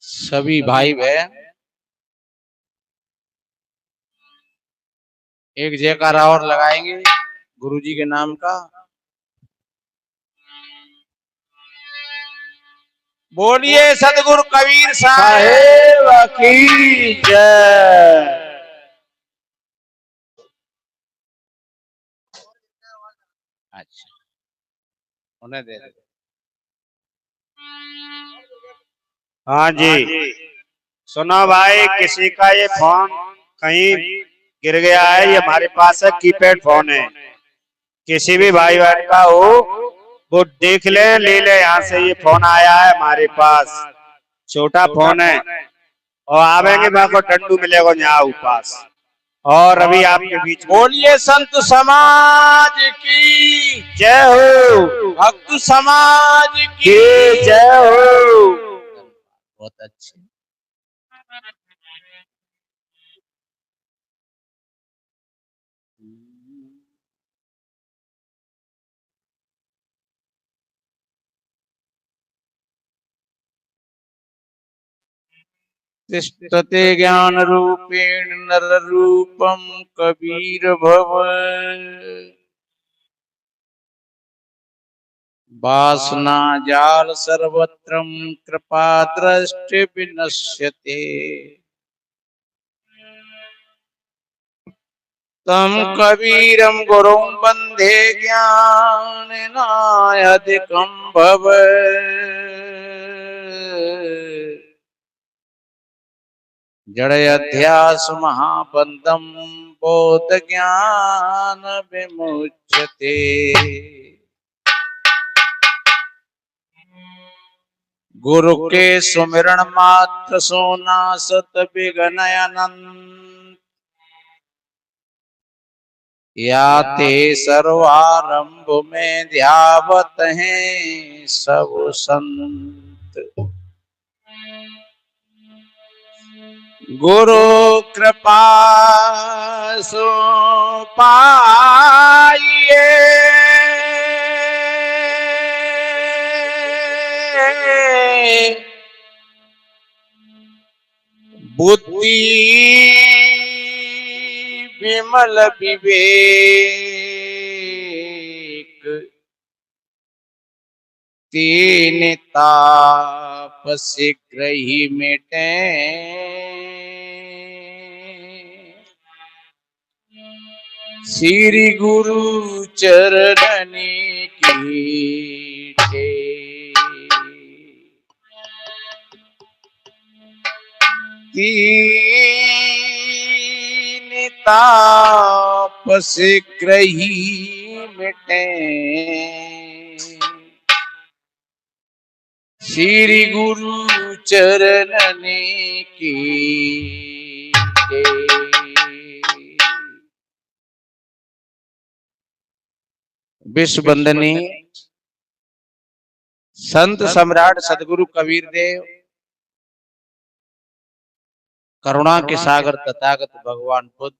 सभी भाई बहन एक जयकारा और लगाएंगे गुरुजी के नाम का। बोलिए सतगुरु कबीर साहेब की जय। अच्छा, उन्हें दे दे। हाँ जी, सुनो भाई, किसी का ये फोन कहीं गिर गया है, ये हमारे पास है कीपैड फोन है। किसी भी भाई बहन का हो वो देख ले, ले ले, यहाँ से ये फोन आया है हमारे पास, छोटा फोन है और आवेंगे वहां को डंडू मिलेगा यहाँ पास। और अभी आपके बीच में बोलिए संत समाज की जय हो, भक्त समाज की जय हो। बहुत अच्छे। तिष्ठते ज्ञान रूपेण नर रूपम कबीर भव। वासना जाल सर्वत्रम कृपा दृष्टि विनश्यते। तम कबीरम गुरुं वंदे ज्ञाननायधिकं भव। जड़ अध्यास महाबंधम बोध ज्ञान विमुच्यते। गुरु के सुमिरण मात्र सोनासत विघ्नयनंत। याते सर्वारंभ में ध्यावत हैं सब संत। गुरु कृपा सो पाइए। बुद्धि विमल विवेक तीन ताप शीघ्र ही मिटे। श्री गुरु चरणनी की तीन ताप शीघ्र ही मिटे। श्री गुरु चरणनी की विश्व वंदनीय संत सम्राट सदगुरु कबीर देव, करुणा के सागर तथागत भगवान बुद्ध,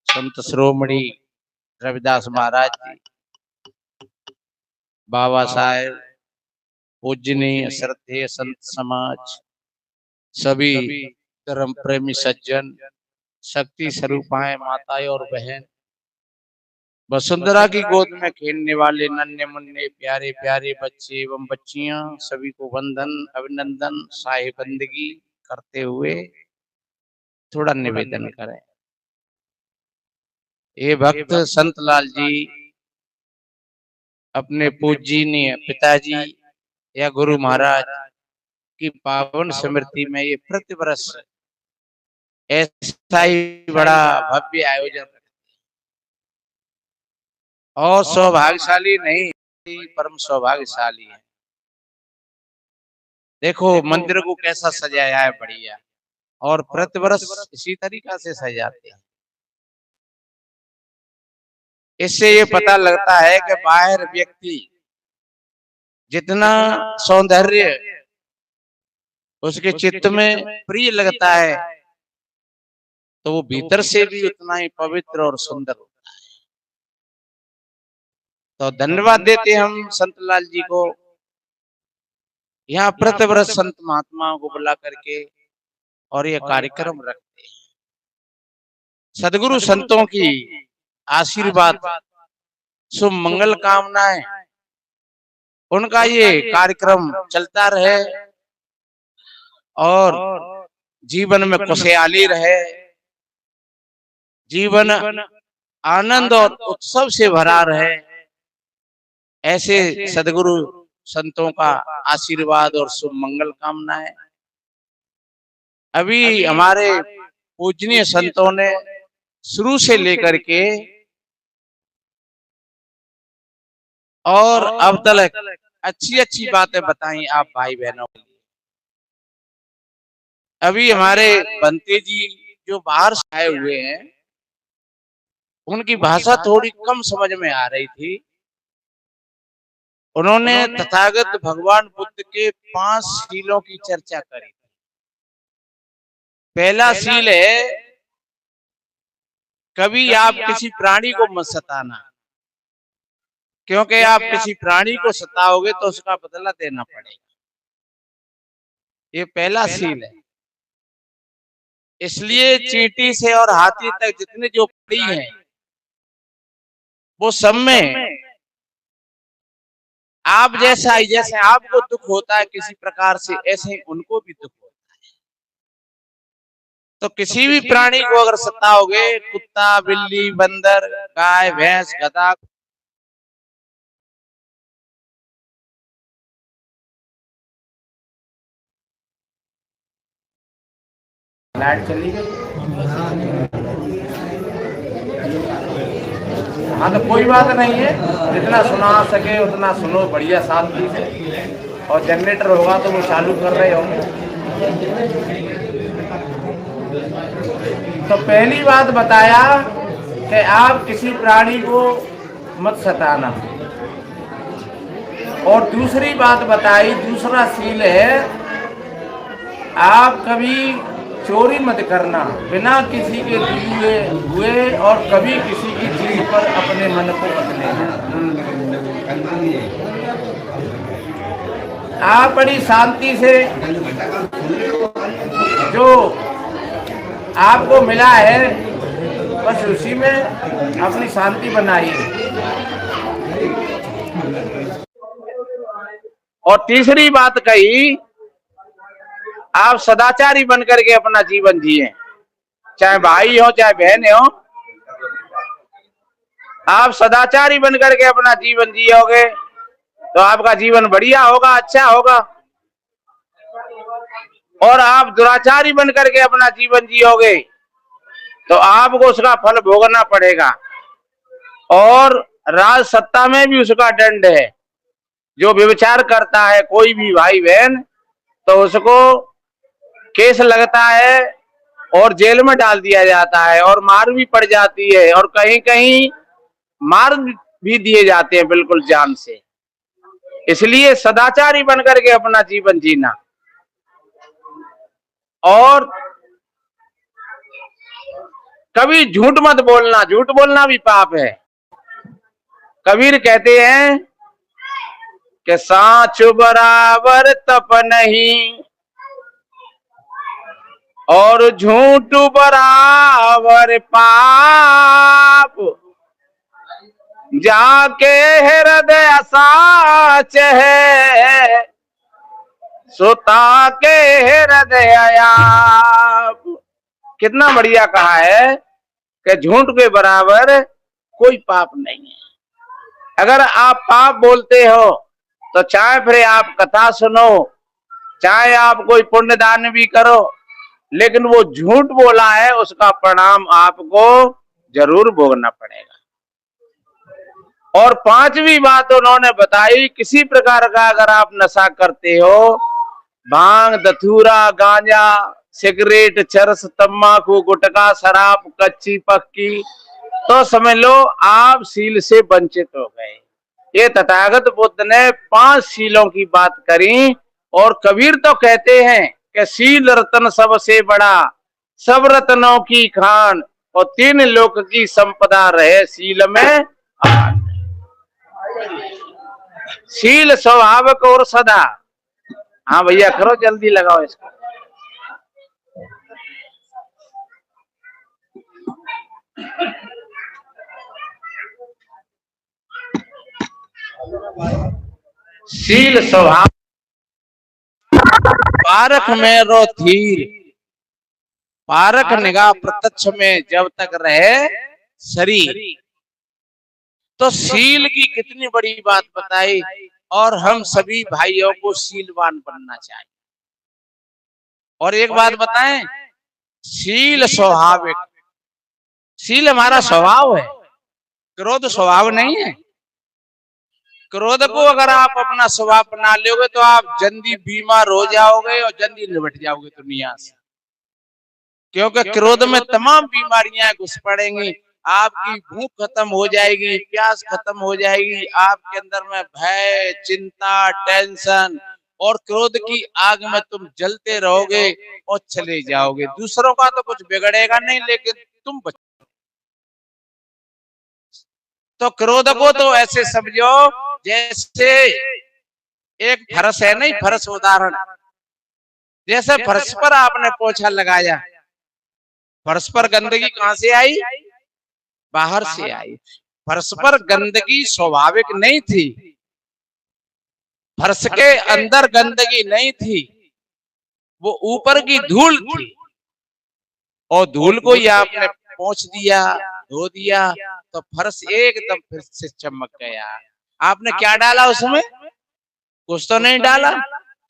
संत शिरोमणि रविदास महाराज जी, बाबा साहेब, पूजनीय श्रद्धेय संत समाज, सभी धर्म प्रेमी सज्जन, शक्ति स्वरूपाएं माताएं और बहन, वसुंधरा की गोद में खेलने वाले नन्हे मुन्ने प्यारे प्यारे बच्चे एवं बच्चियां, सभी को वंदन अभिनंदन साहिबंदगी करते हुए थोड़ा निवेदन करें। ये भक्त संतलाल जी अपने पूजनीय पिताजी या गुरु महाराज की पावन स्मृति में ये प्रतिवर्ष ऐसा ही बड़ा भव्य आयोजन और सौभाग्यशाली नहीं, परम सौभाग्यशाली है। देखो मंदिर को कैसा सजाया है, बढ़िया, और प्रतिवर्ष इसी तरीका से सजाते हैं। इससे ये पता लगता है कि बाहर व्यक्ति जितना सौंदर्य उसके चित्त में प्रिय लगता है, तो वो भीतर से भी उतना ही पवित्र और सुंदर होता है। तो धन्यवाद देते हम संतलाल जी को यहाँ प्रतिव्रत संत महात्माओं को बुला करके और ये कार्यक्रम रखते हैं। सदगुरु संतों की आशीर्वाद, शुभ मंगल कामनाएं, उनका ये कार्यक्रम चलता रहे और जीवन में खुशहाली रहे, जीवन आनंद और उत्सव से भरा रहे। ऐसे सदगुरु संतों का आशीर्वाद और शुभ मंगल कामनाएं। अभी हमारे पूजनीय संतों ने शुरू से लेकर के और अब तक अच्छी अच्छी बातें बताई आप भाई बहनों के लिए। अभी हमारे बंते जी जो बाहर से आए हुए हैं, उनकी भाषा थोड़ी कम समझ में आ रही थी। उन्होंने तथागत भगवान बुद्ध के 5 शीलों की चर्चा करी। पहला शील है, कभी आप किसी प्राणी को मत सताना, क्योंकि आप किसी प्राणी को सताओगे तो उसका बदला देना पड़ेगा। ये पहला शील है। इसलिए चींटी से और हाथी तक जितने जो प्राणी हैं, वो सब में आप जैसा ही, जैसे आपको दुख होता है किसी प्रकार से, ऐसे ही उनको भी दुख होता है। तो किसी भी प्राणी को अगर सताओगे, कुत्ता, बिल्ली, बंदर, गाय, भैंस, गधा, लाइट चली गई। हाँ, तो कोई बात नहीं है, जितना सुना सके उतना सुनो बढ़िया शांति से। और जनरेटर होगा तो वो चालू कर रहे होंगे। तो पहली बात बताया कि आप किसी प्राणी को मत सताना, और दूसरी बात बताई, दूसरा शील है, आप कभी चोरी मत करना बिना किसी के दिए हुए, और कभी किसी की चीज पर अपने मन को मत लेना। आप बड़ी शांति से जो आपको मिला है बस उसी में अपनी शांति बनाइए। और तीसरी बात कही, आप सदाचारी बनकर के अपना जीवन जिए, चाहे भाई हो चाहे बहन हो। आप सदाचारी बनकर के अपना जीवन जियोगे तो आपका जीवन बढ़िया होगा, अच्छा होगा। और आप दुराचारी बनकर के अपना जीवन जियोगे तो आपको उसका फल भोगना पड़ेगा। और राज सत्ता में भी उसका दंड है। जो व्यभिचार करता है कोई भी भाई बहन, तो उसको केस लगता है और जेल में डाल दिया जाता है, और मार भी पड़ जाती है, और कहीं कहीं मार भी दिए जाते हैं बिल्कुल जान से। इसलिए सदाचारी बनकर के अपना जीवन जीना। और कभी झूठ मत बोलना, झूठ बोलना भी पाप है। कबीर कहते हैं कि साँच बराबर तप नहीं, और झूठ बराबर पाप, जाके हृदय साच है, सोता के हृदय आप। कितना बढ़िया कहा है कि झूठ के बराबर कोई पाप नहीं है। अगर आप पाप बोलते हो तो चाहे फिर आप कथा सुनो, चाहे आप कोई पुण्य दान भी करो, लेकिन वो झूठ बोला है उसका परिणाम आपको जरूर भोगना पड़ेगा। और पांचवी बात उन्होंने बताई, किसी प्रकार का अगर आप नशा करते हो, भांग, धतूरा, गांजा, सिगरेट, चरस, तम्बाकू, गुटखा, शराब, कच्ची पक्की, तो समझ लो आप शील से वंचित हो गए। ये तथागत बुद्ध ने 5 शीलों की बात करी। और कबीर तो कहते हैं कि शील रतन सबसे बड़ा, सब रत्नों की खान, और 3 लोक की संपदा रहे शील में आन। शील स्वभावक और सदा, हाँ भैया करो, जल्दी लगाओ इसको। शील स्वभाव पारख में रो थीर, पारख निगाह प्रत्यक्ष में जब तक रहे शरीर। तो शील की कितनी बड़ी बात बताई, और हम सभी भाइयों को शीलवान बनना चाहिए। और एक बात बताएं, शील स्वाभाविक, शील हमारा स्वभाव है, क्रोध स्वभाव नहीं है। क्रोध को अगर आप अपना स्वभाव बना लोगे तो आप जल्दी बीमार हो जाओगे और जल्दी निपट जाओगे दुनिया से, क्योंकि क्रोध में तमाम बीमारियां घुस पड़ेंगी। आपकी भूख खत्म हो जाएगी, प्यास खत्म हो जाएगी, आपके अंदर में भय, चिंता, टेंशन, और क्रोध की आग में तुम जलते रहोगे और चले जाओगे। दूसरों का तो कुछ बिगड़ेगा नहीं, लेकिन तुम बच। तो क्रोध को तो ऐसे समझो जैसे एक फर्श है, नहीं फर्श उदाहरण, जैसे फर्श पर आपने पोछा लगाया, फर्श पर गंदगी कहां से आई? बाहर से आई। फर्श पर गंदगी स्वाभाविक नहीं थी, फर्श के अंदर गंदगी नहीं थी, वो ऊपर की धूल थी। और धूल को ही आपने पोंछ दिया, धो दिया, तो फर्श एकदम फिर से चमक गया। आपने क्या डाला उसमें? कुछ तो नहीं डाला,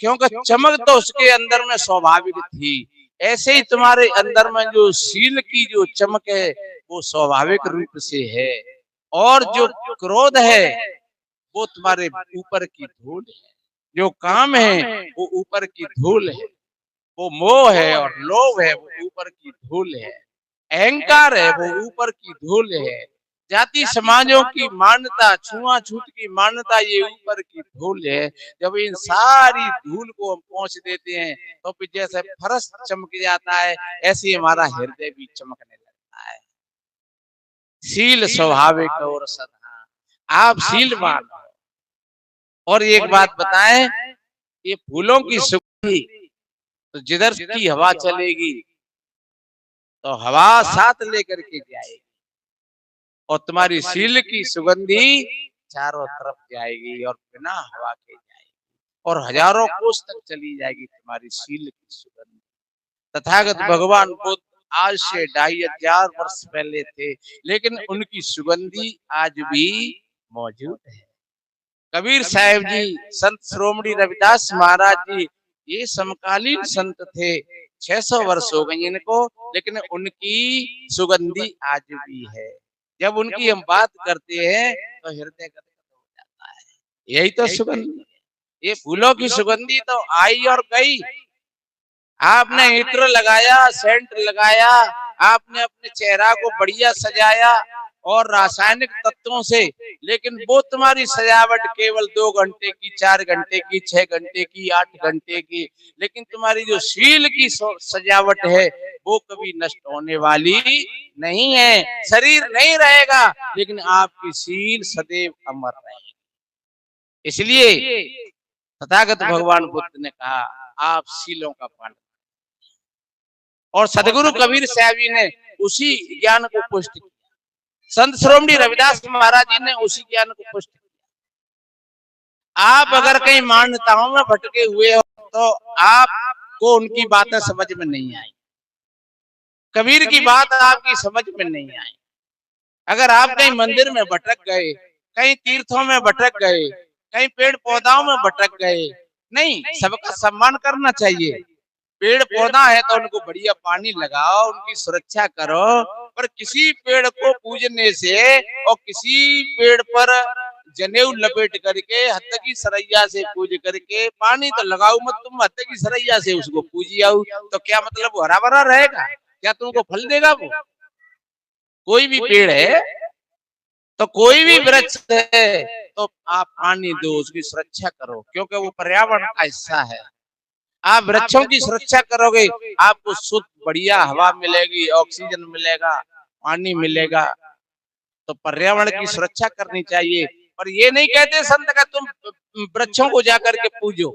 क्योंकि चमक तो उसके अंदर में स्वाभाविक थी। ऐसे ही तुम्हारे अंदर में जो शील की जो चमक है वो स्वाभाविक रूप से है, और जो क्रोध है वो तुम्हारे ऊपर की धूल है। जो काम है वो ऊपर की धूल है, वो मोह है और लोभ है वो ऊपर की धूल है, अहंकार है वो ऊपर की धूल है, जाति समाजों की मान्यता, छुआछूत की मान्यता, ये ऊपर की धूल है। जब इन सारी धूल को हम पोंछ देते हैं तो फिर जैसे फर्श चमक जाता है, ऐसे हमारा हृदय भी चमकने लगता है। शील स्वाभाविक और सदा, आप शीलवान हो। और एक बात बताएं, ये फूलों की सुगंधी, तो जिधर की हवा चलेगी तो हवा साथ लेकर के जाएगी, और तुम्हारी शील की सुगंधी चारों तरफ जाएगी और बिना हवा के जाएगी, और हजारों कोस तक चली जाएगी तुम्हारी शील की सुगंधी। तथागत भगवान बुद्ध आज से 2500 वर्ष पहले थे, लेकिन उनकी सुगंधी आज भी मौजूद है। कबीर साहिब जी, संत श्रोमणी रविदास महाराज जी, ये समकालीन संत थे। 600 वर्ष हो गए इनको, लेकिन उनकी सुगंधी आज भी है। जब उनकी हम बात करते हैं तो हृदय गदगद हो जाता है। यही तो सुगंधी है। ये फूलों की सुगंधी तो आई और गई। आपने इत्र लगाया, सेंट लगाया, आपने अपने चेहरा को बढ़िया सजाया और रासायनिक तत्वों से, लेकिन वो तुम्हारी सजावट केवल 2 घंटे की, 4 घंटे की, 6 घंटे की, 8 घंटे की, लेकिन तुम्हारी जो शील की सजावट है वो कभी नष्ट होने वाली नहीं है। शरीर नहीं रहेगा, लेकिन आपकी शील सदैव अमर रहेगी। इसलिए तथागत भगवान बुद्ध ने कहा, आप शीलों का पालन। और सदगुरु कबीर साहब जी ने उसी ज्ञान को पुष्ट किया, संत श्रोमणी रविदास महाराज जी ने उसी ज्ञान को पुष्ट किया। आप अगर कहीं मान्यताओं में भटके हुए हो तो आपको उनकी बातें समझ में नहीं आई, कबीर की बात आपकी समझ में नहीं आई। अगर आप कहीं मंदिर में भटक गए, कहीं तीर्थों में भटक गए, कहीं पेड़ पौधाओं में भटक गए, नहीं, सबका सम्मान करना चाहिए। पेड़ पौधा है तो उनको बढ़िया पानी लगाओ, उनकी सुरक्षा करो, पर किसी पेड़ को पूजने से और किसी पेड़ पर जनेऊ लपेट करके हत्थे की सरैया से पूज करके पानी तो लगाओ मत, तुम हत्थे की सरैया से उसको पूजी आओ, तो क्या मतलब वो हरा भरा रहेगा? क्या तुमको फल देगा वो? कोई भी पेड़ है तो कोई भी वृक्ष है तो आप पानी दो, उसकी सुरक्षा करो, क्योंकि वो पर्यावरण का हिस्सा है। आप वृक्षों की सुरक्षा करोगे, आपको शुद्ध बढ़िया हवा मिलेगी, ऑक्सीजन मिलेगा, पानी मिलेगा। तो पर्यावरण की सुरक्षा करनी चाहिए। पर ये नहीं कहते संत का तुम वृक्षों को जाकर के पूजो,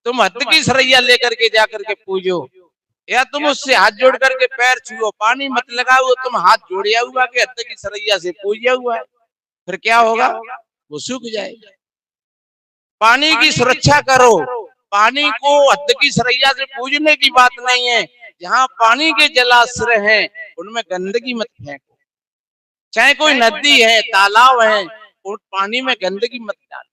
तुम हद की सरैया लेकर के जाकर के पूजो, या तुम उससे हाथ जोड़ करके पैर छुओ, पानी मत लगाओ, तुम हाथ जोड़िया हुआ के हद की सरैया से पूजिया हुआ है, फिर क्या होगा? वो सूख जाएगा। पानी की सुरक्षा करो। पानी को हद की सरैया से पूजने की बात नहीं है। जहाँ पानी के जलाशय हैं उनमें गंदगी मत फेंको। चाहे कोई नदी है, तालाब है, उन पानी में गंदगी मत डालो।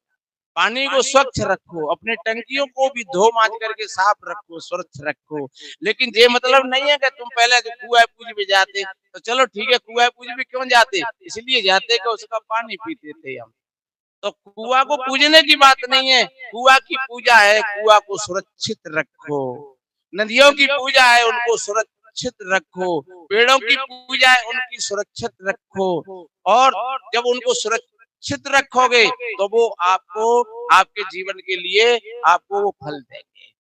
पानी को स्वच्छ रखो, अपने टंकियों को भी धो मांज करके साफ रखो, स्वच्छ रखो। लेकिन ये मतलब नहीं है कि तुम पहले कुआं पूज भी जाते, तो चलो ठीक है, कुआं पूज भी क्यों जाते? इसलिए जाते कि उसका पानी पीते थे हम। तो कुआं को पूजने की बात नहीं है, कुआं की पूजा है, कुआं को सुरक्षित रखो। नदियों की पूजा है, उनको सुरक्षित रखो। पेड़ों की पूजा है, उनकी सुरक्षित रखो। और जब उनको सुरक्षित रखोगे तो वो आपको, आपके जीवन के लिए आपको वो फल देंगे।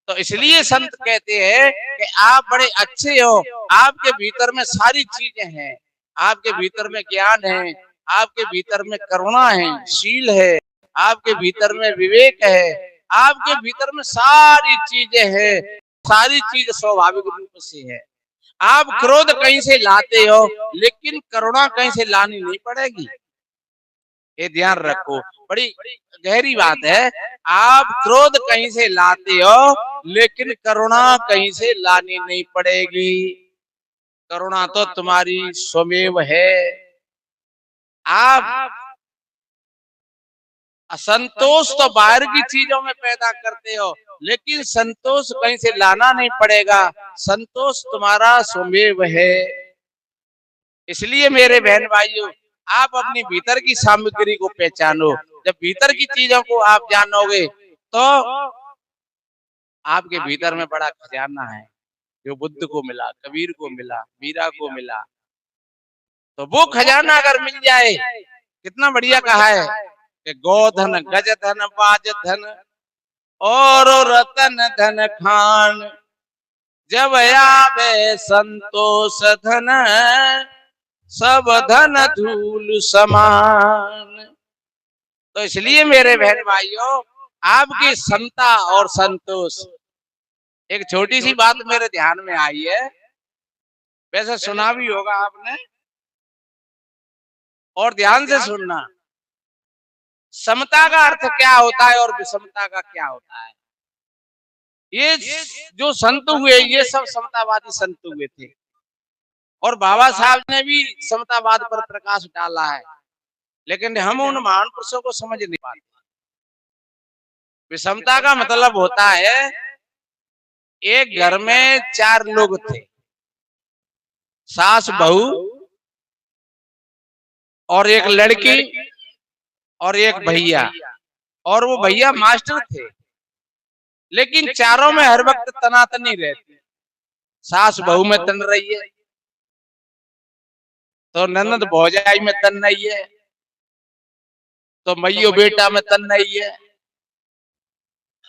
तो इसलिए संत कहते हैं कि आप बड़े अच्छे हो, आपके भीतर में सारी चीजें हैं, आपके भीतर में ज्ञान है, आपके भीतर में करुणा है, शील है, आपके भीतर में विवेक है, आपके भीतर में सारी चीजें हैं, सारी चीज स्वाभाविक रूप से है। आप क्रोध कहीं से लाते हो, लेकिन करुणा कहीं से लानी नहीं पड़ेगी, ये ध्यान रखो। बड़ी गहरी बात है। आप क्रोध कहीं से लाते हो, लेकिन करुणा कहीं से लानी नहीं पड़ेगी। करुणा तो तुम्हारी स्वमेव है। आप असंतोष तो बाहर की चीजों में पैदा करते हो, लेकिन संतोष कहीं से लाना नहीं पड़ेगा। संतोष तुम्हारा स्वमेव है। इसलिए मेरे बहन भाइयों, आप अपनी भीतर की सामग्री को पहचानो। जब भीतर की चीजों को आप जानोगे तो आपके भीतर में बड़ा खजाना है, जो बुद्ध को मिला, कबीर को मिला, मीरा को मिला। तो वो खजाना अगर मिल जाए, कितना बढ़िया कहा है कि गोधन गज धन बाज धन और रतन धन खान, जब आवे संतोष धन सब धन धूल समान। तो इसलिए मेरे बहन भाइयों, आपकी समता और संतोष, एक छोटी सी बात मेरे ध्यान में आई है, वैसे सुना भी होगा आपने, और ध्यान से सुनना। समता का अर्थ क्या होता है और विषमता का क्या होता है? ये जो संत हुए, ये सब समतावादी संत हुए थे, और बाबा साहब ने भी समतावाद पर प्रकाश डाला है, लेकिन हम उन महान पुरुषों को समझ नहीं पाते। विषमता का मतलब होता है, एक घर में 4 लोग थे, सास बहू और एक लड़की और एक भैया, और वो भैया मास्टर थे। लेकिन चारों में हर वक्त तनातनी रहती। सास बहू में तन रही है, तो ननद भौजाई में तन रही है, तो मैयो बेटा में तन रही है,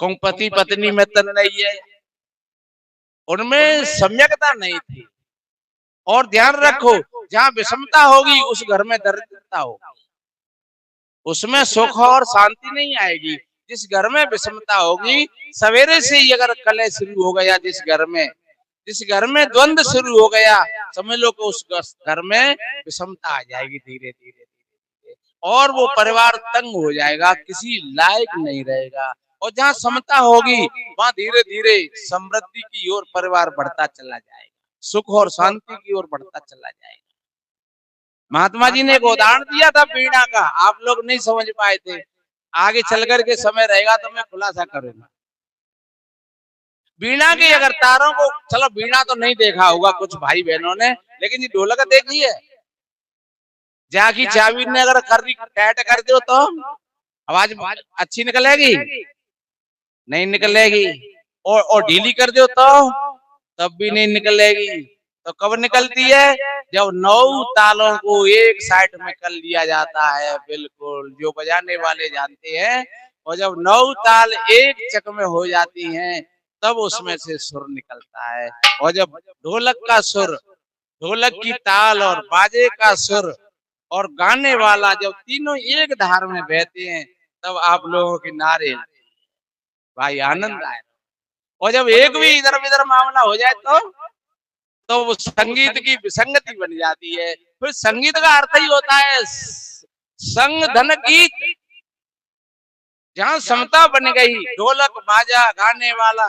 कहूं पति पत्नी में तन रही है। उनमें सम्यकता नहीं थी। और ध्यान रखो, जहां विषमता होगी उस घर में दरिद्रता होगी, उसमें सुख और शांति नहीं आएगी। जिस घर में विषमता होगी, सवेरे से ही अगर कलह शुरू हो गया, जिस घर में द्वंद्व शुरू हो गया, समझ लो कि उस घर में विषमता आ जाएगी धीरे धीरे, और वो परिवार तंग हो जाएगा, किसी लायक नहीं रहेगा। और जहाँ समता होगी, वहां धीरे धीरे समृद्धि की ओर परिवार बढ़ता चला जाएगा, सुख और शांति की ओर बढ़ता चला जाएगा। महात्मा जी ने एक उदाहरण दिया था वीणा का, आप लोग नहीं समझ पाए थे। आगे चलकर के समय रहेगा तो मैं खुलासा करूंगा। वीणा के अगर तारों को, चलो वीणा तो नहीं देखा होगा कुछ भाई बहनों ने, लेकिन ये ढोलक देखी है। जाकी चाबी ने अगर खर्री टाइट कर दो तो आवाज अच्छी निकलेगी? नहीं निकलेगी। और ढीली कर दो तो तब भी नहीं निकलेगी। तो कब निकलती है? जब 9 तालों को एक साइड में कर लिया जाता है, बिल्कुल जो बजाने वाले जानते हैं। और जब 9 ताल एक चक में हो जाती हैं, तब उसमें से सुर निकलता है। और जब ढोलक का सुर, ढोलक की ताल और बाजे का सुर और गाने वाला जब तीनों एक धार में बहते हैं, तब आप लोगों के नारे भाई आनंद आए। और जब एक भी इधर उधर मामला हो जाए तो वो संगीत की विसंगति बन जाती है। फिर संगीत का अर्थ ही होता है संग धन गीत। जहाँ समता बन गई, ढोलक बाजा गाने वाला,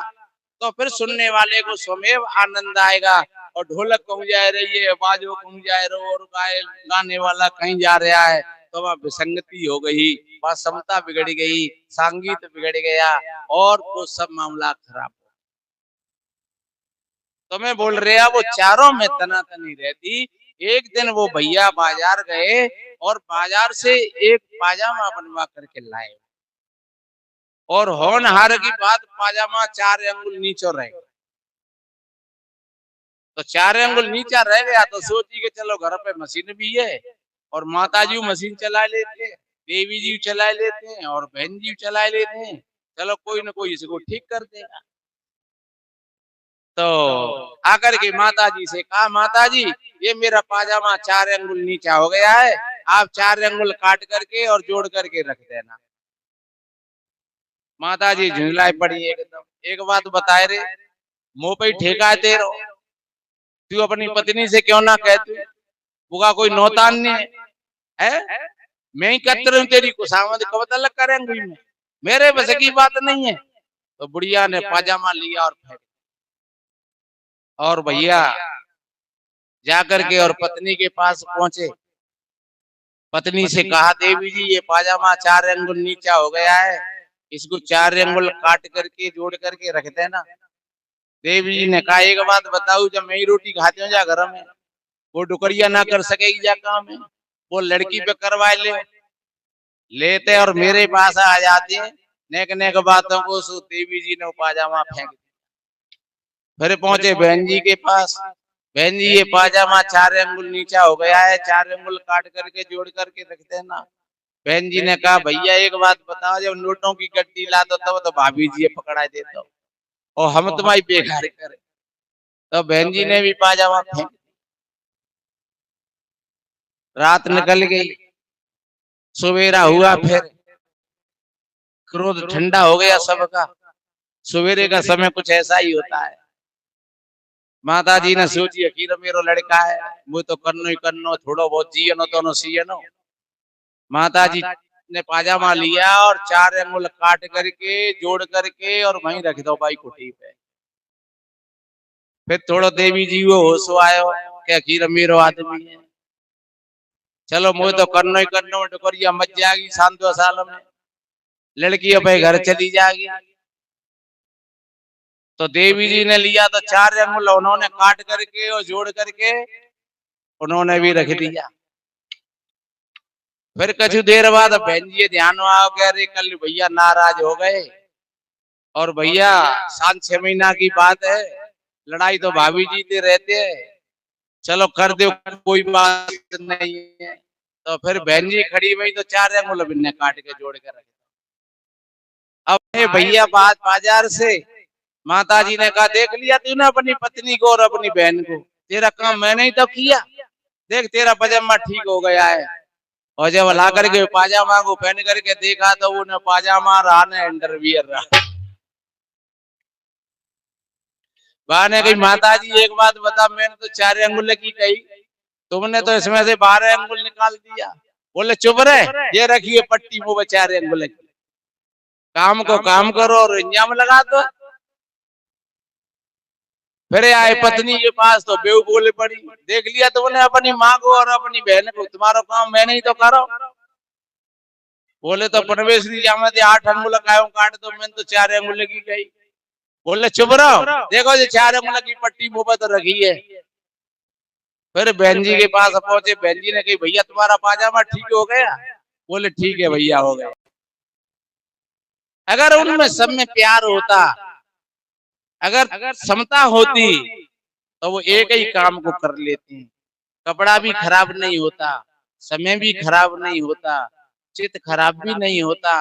तो फिर सुनने वाले को स्वमेव आनंद आएगा। और ढोलक कहूँ जा रही है, बाजो कहूँ जा रहे और गाने वाला कहीं जा रहा है, तो वह विसंगति हो गई, वह समता बिगड़ गई, संगीत बिगड़ गया और वो सब मामला खराब। तो मैं बोल रहा वो चारों में तनातनी रहती। एक दिन वो भैया बाजार गए और बाजार से एक पाजामा बनवा करके लाए, और होनहार की बात पाजामा 4 अंगुल नीचे रह गया। तो 4 अंगुल नीचा रह गया तो सोची कि चलो घर पे मशीन भी है और माता जी मशीन चला लेते हैं, देवी जी चला लेते हैं और बहन जी चला लेते हैं, चलो कोई ना कोई इसको ठीक कर देगा। तो आकर के माता जी से कहा, माता जी ये मेरा पाजामा 4 अंगुल नीचा हो गया है, आप 4 अंगुल काट करके और जोड़ करके रख देना। माता जी झुंझलाई पड़ी एकदम। एक बात बताए रे, मुंह पे ठेका है तेरो, तू अपनी पत्नी से क्यों ना कहती, बुआ कोई नौतान नहीं है, मैं ही कहते रहूं तेरी खुशामद कब तक करेंगे, मेरे बस की बात नहीं है। तो बुढ़िया ने पाजामा लिया और फेंक, और भैया जाकर के और पत्नी के पास पहुंचे। पत्नी से कहा, देवी जी ये पाजामा 4 अंगुल नीचा हो गया है, इसको 4 अंगुल काट करके जोड़ करके रख देना। देवी जी ने कहा, एक बात बताऊ, जब मैं ही रोटी खाती हूँ जा घर में, वो डुकरिया ना कर सकेगी जा काम है, वो लड़की पे करवाए लेते और मेरे पास आ जाते हैं, नेक नेक बातों को। सो देवी जी ने पाजामा फेंक दिया। फिर पहुंचे बहन जी के पास, बहन जी ये पाजामा 4 अंगुल नीचा हो गया है, 4 अंगुल काट करके जोड़ करके रख देना। बहन जी ने कहा, भैया एक बात बताओ, जब नोटों की गड्डी ला दो तब तो भाभी जी पकड़ा देते हो और हम तुम्हारी बेकार करे। तो बहन जी ने भी पाजामा फेंक, रात निकल गई, सवेरा हुआ, फिर क्रोध ठंडा हो गया सबका। सवेरे का समय कुछ ऐसा ही होता है। माता जी ने सोची, अखीर मेरो लड़का है, वो तो करनो ही करनो, थोड़ो बहुत जियनो तो सीयनो। माता जी ने पाजामा लिया और 4 अंगुल काट करके जोड़ करके और वहीं रख दो भाई कुटी पे। फिर थोड़ा देवी जी वो होश आयो कि अखीर मेरो आदमी है, चलो मुझे तो करनो ही करनो, डुकरिया मच जाएगी 7 साल में, लड़की अपने घर चली जाएगी। तो देवी जी ने लिया तो 4 अंगुल उन्होंने काट करके और जोड़ करके उन्होंने भी रख दिया। फिर कुछ देर बाद बहन जी ध्यान आओ कह रहे, कल भैया नाराज हो गए और भैया 7-6 महीना की बात है, लड़ाई तो भाभी जी से रहते हैं, चलो कर दो कोई बात नहीं है। तो फिर बहन जी खड़ी हुई तो 4 अंगुल बिन्ने काट के जोड़ के रख। अब भैया बाजार से माता जी ने कहा, देख लिया तूने अपनी पत्नी को और अपनी बहन को, तेरा काम मैंने ही तो किया, देख तेरा पजामा ठीक हो गया है। और जब ला करके पाजामा को पहन करके देखा तो वो न पाजामा रहा न अंडरवियर रहा। वहां ने कही, माता जी एक बात बता, मैंने तो 4 अंगुल की कही, तुमने तो इसमें से 12 अंगुल निकाल दिया। बोले चुप रहे, ये रखिए पट्टी मुंह 4 अंगुल की, काम को काम करो और इंजाम लगा दो। फिर आए पत्नी के पास तो बेऊ बोले पड़ी, देख लिया तुमने अपनी माँ को और अपनी बहन को, तुम्हारा काम मैंने ही तो करो। बोले तो परमेश्वरी जामते 8 अंगुल काट दो, मैंने तो 4 अंगुल की कही। बोले चुप रहो, देखो ये 4 अंगुल की पट्टी मुंह पर तो रखी है। फिर बहन जी के पास पहुंचे, बहन जी ने कही, भैया तुम्हारा पाजामा ठीक हो गया? बोले ठीक है भैया हो गया। अगर उनमें सब में प्यार होता, अगर समता होती तो वो एक ही काम को कर लेते हैं, कपड़ा भी खराब नहीं होता, समय भी खराब नहीं होता, चित्त खराब भी नहीं होता।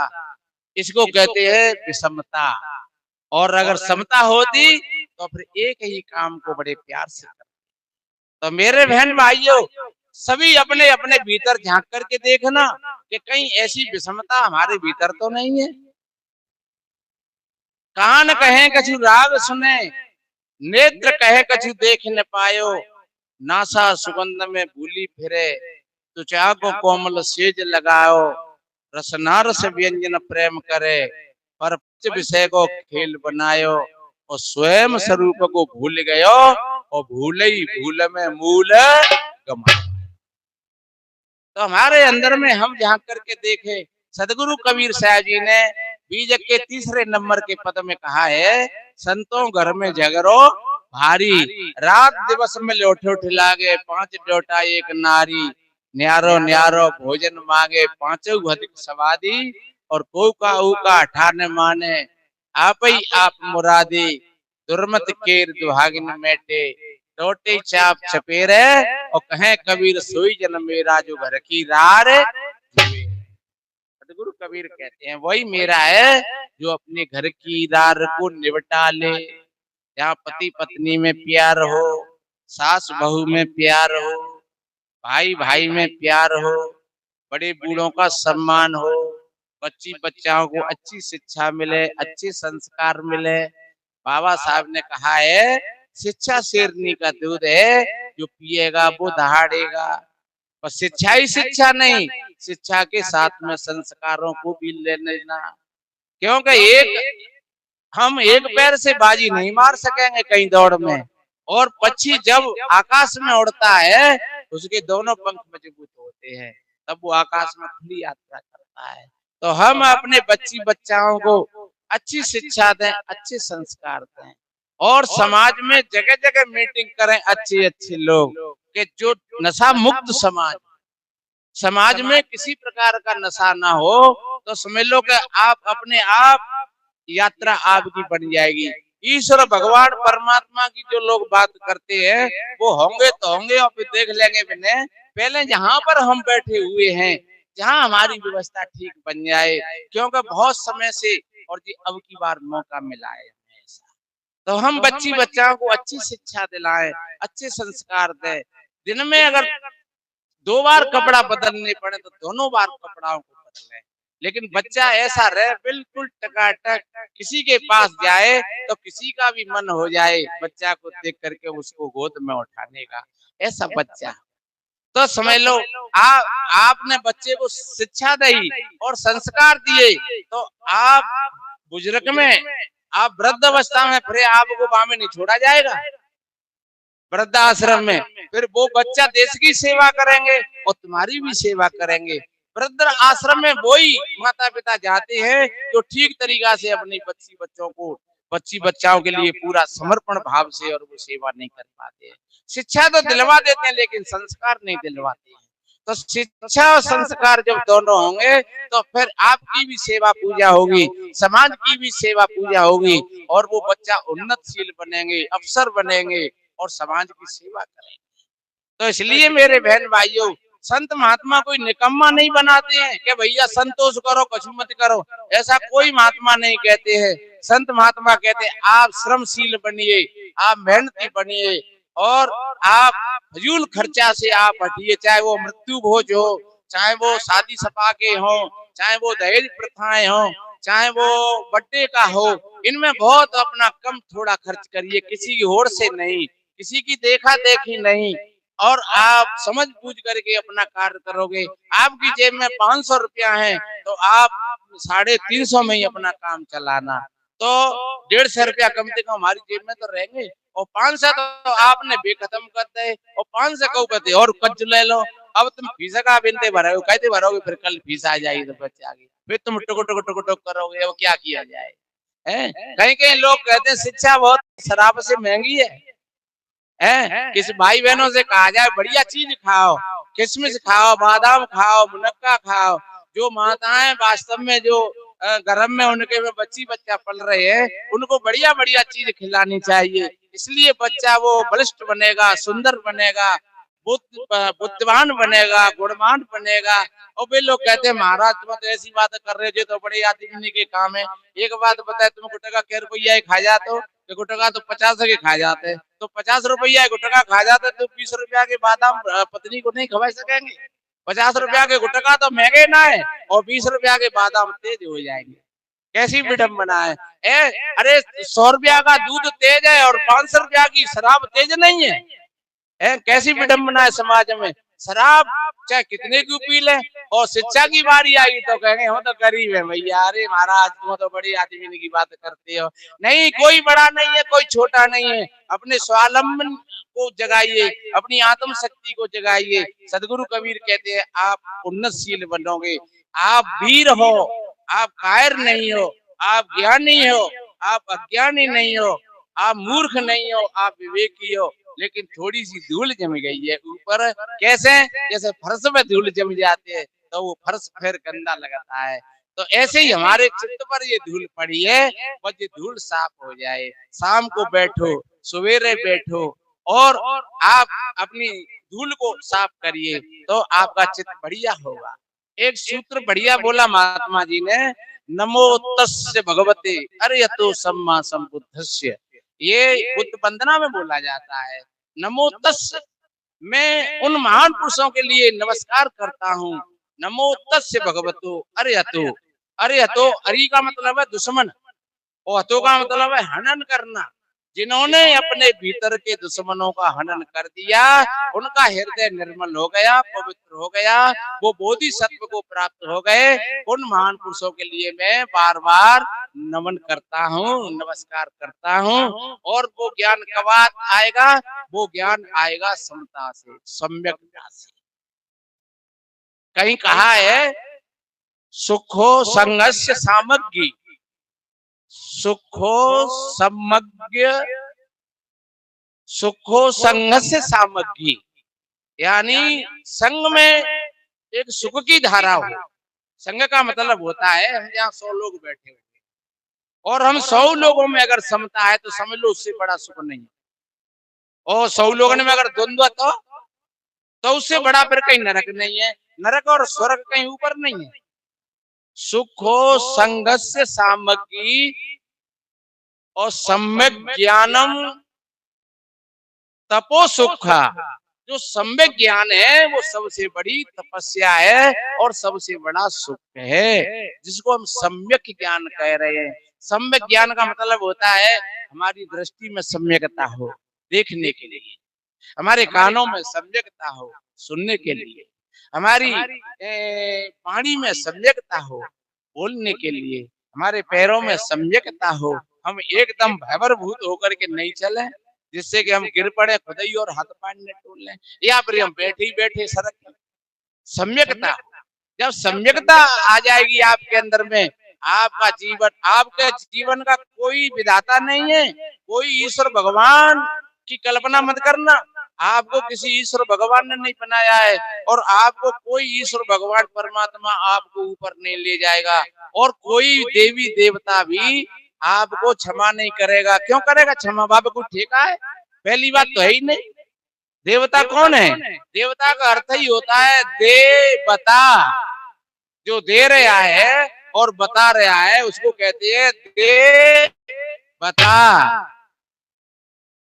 इसको कहते हैं विषमता। और अगर समता होती तो फिर एक ही काम को बड़े प्यार से करते। तो मेरे बहन भाइयों, सभी अपने अपने भीतर झांक करके देखना कि कहीं ऐसी विषमता हमारे भीतर तो नहीं है। कान कहे कछु राग सुने, नेत्र कहे कछु देख न पायो, नासा सुगंध में भूली फिरे, तुचा को कोमल सेज लगाओ, रसना रस व्यंजन प्रेम करे, पर विषय को खेल बनायो, और स्वयं स्वरूप को भूल गयो, और भूले ही भूल में मूल गमायो। तो हमारे अंदर में हम झांक करके देखे, सदगुरु कबीर साहब जी ने बीजक के 3 नंबर के पद में कहा है, संतों घर में झगड़ो भारी, रात दिवस में लोठो ठिलागे, 5 डोटा एक नारी, न्यारो न्यारो भोजन मांगे, 5 अधिक सवादी, और को का ऊका ठाने माने, आप ही आप मुरादी, दुर्मत केर दुहागिन मेटे, टोटे चाप छपेरे, और कहे कबीर सोई जन मेरा जो घर की रार। सदगुरु कबीर कहते हैं वही मेरा है जो अपने घर की रार को निपटा ले। जहाँ पति पत्नी में प्यार हो, सास बहू में प्यार हो, भाई भाई में प्यार हो, बड़े बूढ़ों का सम्मान हो, बच्ची बच्चाओं को अच्छी शिक्षा मिले, अच्छे संस्कार मिले। बाबा साहब ने कहा है, शिक्षा शेरनी का दूध है, जो पिएगा वो दहाड़ेगा। पर शिक्षा ही शिक्षा नहीं, शिक्षा के साथ में संस्कारों को भी ले लेना, क्योंकि हम एक पैर से बाजी नहीं मार सकेंगे कहीं दौड़ में, और पक्षी जब आकाश में उड़ता है उसके दोनों पंख मजबूत होते हैं, तब वो आकाश में खुली यात्रा करता है। तो हम अपने बच्ची बच्चाओं को अच्छी शिक्षा दें, अच्छे संस्कार दें, और समाज में जगह जगह मीटिंग करें अच्छे अच्छे लोग, कि जो नशा मुक्त समाज में किसी प्रकार का नशा ना हो, तो समझ लो कि आप अपने आप यात्रा आपकी बन जाएगी। ईश्वर भगवान परमात्मा की जो लोग बात करते हैं वो होंगे तो होंगे, और फिर देख लेंगे बिने। पहले जहाँ पर हम बैठे हुए हैं, जहाँ हमारी व्यवस्था ठीक बन जाए, क्योंकि बहुत समय से और जी अब की बार मौका मिला है, तो हम बच्ची बच्चाओं को अच्छी शिक्षा दिलाएं, अच्छे संस्कार दें। दिन में अगर 2 बार कपड़ा बदलने पड़े तो दोनों बार कपड़ाओं को बदलें, लेकिन बच्चा ऐसा रहे बिल्कुल टकाटक, किसी के पास जाए तो किसी का भी मन हो जाए बच्चा को देख करके उसको गोद में उठाने का, ऐसा बच्चा। तो समझ लो आपने बच्चे को शिक्षा दी और संस्कार दिए, तो आप बुजुर्ग में, आप वृद्ध अवस्था में फिर आपको वहां में नहीं छोड़ा जाएगा वृद्धाश्रम में, फिर वो बच्चा देश की सेवा करेंगे और तुम्हारी भी सेवा करेंगे। वृद्ध आश्रम में वही माता पिता जाते हैं जो ठीक तरीका से अपनी बच्ची बच्चाओं के लिए पूरा समर्पण भाव से, और वो सेवा नहीं कर पाते हैं। शिक्षा तो दिलवा देते हैं लेकिन संस्कार नहीं दिलवाते हैं। तो शिक्षा और संस्कार जब दोनों होंगे तो फिर आपकी भी सेवा पूजा होगी, समाज की भी सेवा पूजा होगी, और वो बच्चा उन्नतशील बनेंगे, अफसर बनेंगे और समाज की सेवा करेंगे। तो इसलिए मेरे बहन भाइयों, संत महात्मा कोई निकम्मा नहीं बनाते हैं कि भैया संतोष करो कुछ मत करो, ऐसा कोई महात्मा नहीं कहते हैं। संत महात्मा कहते हैं आप श्रमशील बनिए, आप मेहनती बनिए, और आप फजूल खर्चा से आप हटिए, चाहे वो मृत्यु भोज हो, चाहे वो शादी सपाके हो, चाहे वो दहेज प्रथाएं हो, चाहे वो बर्थडे का हो, इनमें बहुत अपना कम थोड़ा खर्च करिए, किसी की होड़ से नहीं, किसी की देखा देखी नहीं, और आप समझ बूझ करके अपना कार्य करोगे। आपकी जेब में 500 रुपया है तो आप 350 में ही अपना काम चलाना, तो 150 रुपया कम से कम हमारी जेब में तो रहेंगे, और 500 तो आपने बेखत्म कर दे, और 500 को कहते और कच ले लो। अब तुम फीस का बिनते भरोगे, कैसे भरोगे, फिर कल फीस आ जाएगी तो बच्चे आगे, फिर तुम टुक टुक टुक टुक करोगे, वो क्या किया जाए। कहीं कहीं लोग कहते हैं शिक्षा बहुत शराब से महंगी है। किस भाई बहनों से कहा जाए बढ़िया चीज खाओ, किशमिश खाओ, बादाम खाओ, मुनक्का खाओ। जो माताएं वास्तव में जो गर्भ में उनके में बच्ची बच्चा पल रहे हैं, उनको बढ़िया बढ़िया चीज खिलानी चाहिए, इसलिए बच्चा वो बलिष्ठ बनेगा, सुंदर बनेगा, बुद्धिमान बनेगा, गुणवान बनेगा। और वे लोग कहते हैं महाराज तुम तो ऐसी बात कर रहे हो तो बड़े आदमी के काम है। एक बात बताए, तुम गुटखा क्या रुपया खा जाते हो, गुटखा तो 50 के खा जाते हैं, तो 50 रुपया गुटखा खा जाते तो 20 रुपया के बादाम पत्नी को नहीं खवा सकेंगे। 50 रुपया के गुटखा तो महंगे ना है, और 20 रुपया के बादाम तेज हो जाएंगे। कैसी विडम्बना है। अरे 100 रुपया का दूध तेज है और 500 रुपया की शराब तेज नहीं है। कैसी विडम्बना है समाज में। शराब चाहे कितने की पी ले, और शिक्षा की बारी आई तो कहेंगे हम तो गरीब है भैया। अरे महाराज तुम तो बड़ी आदमी की बात करते हो। नहीं, कोई बड़ा नहीं है, कोई छोटा नहीं है। अपने स्वावलंबन को जगाइए, अपनी आत्म शक्ति को जगाइए। सदगुरु कबीर कहते हैं आप उन्नतशील बनोगे, आप वीर हो, आप कायर नहीं हो, आप ज्ञानी हो, आप अज्ञानी नहीं हो, आप मूर्ख नहीं हो, आप विवेकी हो। लेकिन थोड़ी सी धूल जम गई है ऊपर। कैसे? जैसे फर्श में धूल जम जाती है तो वो फर्श फिर गंदा लगता है। तो ऐसे ही हमारे चित्त पर ये धूल पड़ी है, और ये धूल साफ हो जाए। शाम को बैठो, सवेरे बैठो, और आप अपनी धूल को साफ करिए तो आपका चित्त बढ़िया होगा। एक सूत्र बढ़िया बोला महात्मा जी ने, नमो तस्य भगवते अरहतो सम्मा संबुद्धस्य। ये बुद्ध वंदना में बोला जाता है। नमो तस्य, मैं उन महान पुरुषों के लिए नमस्कार करता हूँ। नमो तस्य भगवतो अरहतो। अरहतो, अरि का मतलब है दुश्मन, और हतो का मतलब है हनन करना। जिन्होंने अपने भीतर के दुश्मनों का हनन कर दिया, उनका हृदय निर्मल हो गया, पवित्र हो गया, वो बोधिसत्व को प्राप्त हो गए। उन महान पुरुषों के लिए मैं बार बार नमन करता हूँ, नमस्कार करता हूँ। और वो ज्ञान कब आएगा? वो ज्ञान आएगा समता से, सम्यकता से। कहीं कहा है सुखो संगस्य सामग्री, सुखो समग्र, सुखो संघस्य सामग्री। यानी संग में एक सुख की धारा हो। संग का मतलब होता है हम यहाँ 100 लोग बैठे हुए और हम 100 लोगों में अगर समता है तो समझ लो उससे बड़ा सुख नहीं है। और 100 लोगों में अगर द्वंद्व तो उससे बड़ा फिर कहीं नरक नहीं है। नरक और स्वर्ग कहीं ऊपर नहीं है। सुखो संगस्य सामग्री और सम्यक ज्ञानम तपो सुखा। जो सम्यक ज्ञान है वो सबसे बड़ी तपस्या है और सबसे बड़ा सुख है, जिसको हम सम्यक ज्ञान कह रहे हैं। सम्यक ज्ञान का मतलब होता है हमारी दृष्टि में सम्यकता हो देखने के लिए, हमारे कानों में सम्यकता हो सुनने के लिए, हमारी वाणी में सम्यकता हो बोलने के लिए, हमारे पैरों में सम्यकता हो, हम एकदम भयभीत होकर के नहीं चले जिससे कि हम गिर पड़े खुदाई और हाथ पांव न टूट लें, या फिर हम बैठे ही बैठे सड़क। सम्यकता, जब सम्यकता आ जाएगी आपके अंदर में, आपका जीवन, आपके जीवन का कोई विधाता नहीं है। कोई ईश्वर भगवान की कल्पना मत करना। आपको किसी ईश्वर भगवान ने नहीं बनाया है, और आपको कोई ईश्वर भगवान परमात्मा आपको ऊपर नहीं ले जाएगा, और कोई देवी देवता भी आपको क्षमा नहीं करेगा। क्यों करेगा क्षमा? बाबा को ठेका है? पहली बात तो है ही नहीं। देवता कौन है? देवता का अर्थ ही होता है देवता, जो दे रहा है और बता रहा है उसको कहते हैं देवता।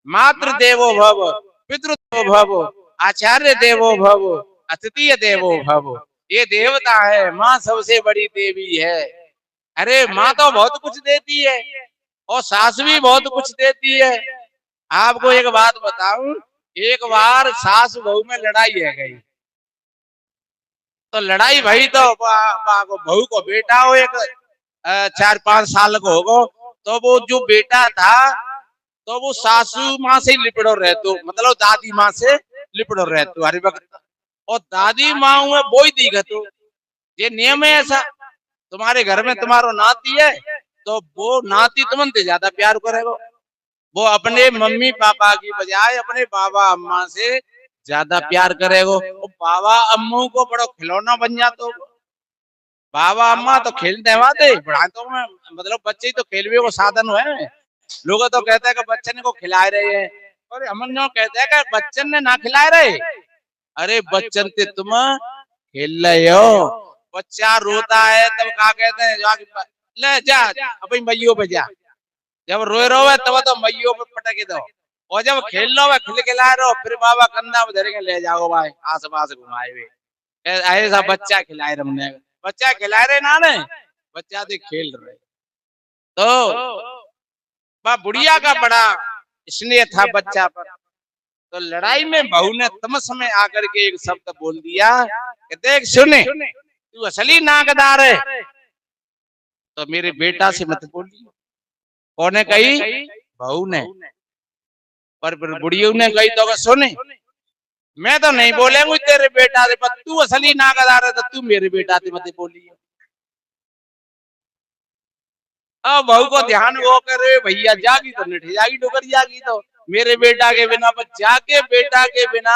मातृ देवो भव, पितृ देवो भव, आचार्य देवो भव, अतिथि देवो भव। ये देवता है। माँ सबसे बड़ी देवी है। अरे माँ तो बहुत कुछ देती है और सास भी बहुत कुछ देती है। आपको एक बात बताऊं, एक बार सास बहू में लड़ाई है गई, तो लड़ाई भाई तो बहू को बेटा हो एक 4-5 साल को होगा, तो वो जो बेटा था तो वो सासू माँ से लिपड़ो रहतो, मतलब दादी माँ से लिपड़ो रहतो हर वक्त। और दादी माँ में वो ही दिखतो। ये नियम है ऐसा। तुम्हारे घर में तुम्हारो नाती है तो वो नाती तुमसे ज्यादा प्यार करेगा। वो अपने मम्मी पापा की बजाय अपने बाबा अम्मा से ज्यादा प्यार करेगा। बाबा अम्मू को बड़ो खिलौना बन जातो। बाबा अम्मा तो खेलने वादे बढ़ातो में, मतलब बच्चे तो खेलवे को साधन है। लोग तो कहते हैं कि बच्चन को खिला रहे हैं, और हम कहते हैं कि बच्चन ने ना खिला रहे। अरे बच्चन ते तुम खेल रहे हो। बच्चा रोता है तब क्या कहते हैं, ले जा अपनी मैयो पे जा। जब रोए रहो है तब तो मैयो पे पटक दो, और जब खेल लो है खिल खिला रहे हो फिर बाबा कंधा में धर के ले जाओ भाई आस पास घुमाए हुए। ऐसा बच्चा खिलाए रहे, बच्चा खिला रहे ना, बच्चा तो खेल रहे। तो वह बुढ़िया का बड़ा स्नेह था बच्चा पर। तो लड़ाई में बहू ने तमस में आकर के एक शब्द बोल दिया कि देख सुने, तू असली नागदार है तो मेरे बेटा से मत बोली। कौन ने कही? बहू ने। पर बुढ़िया ने कही तो सुने, मैं तो नहीं बोलेंगी तेरे बेटा से, पर तू असली नागदार है तो तू मेरे बेटा से मत बोली। अब बहू को ध्यान वो करे, भैया जागी तो निठ जागी, डोकर जागी तो मेरे बेटा के बिना, पर जाके बेटा के बिना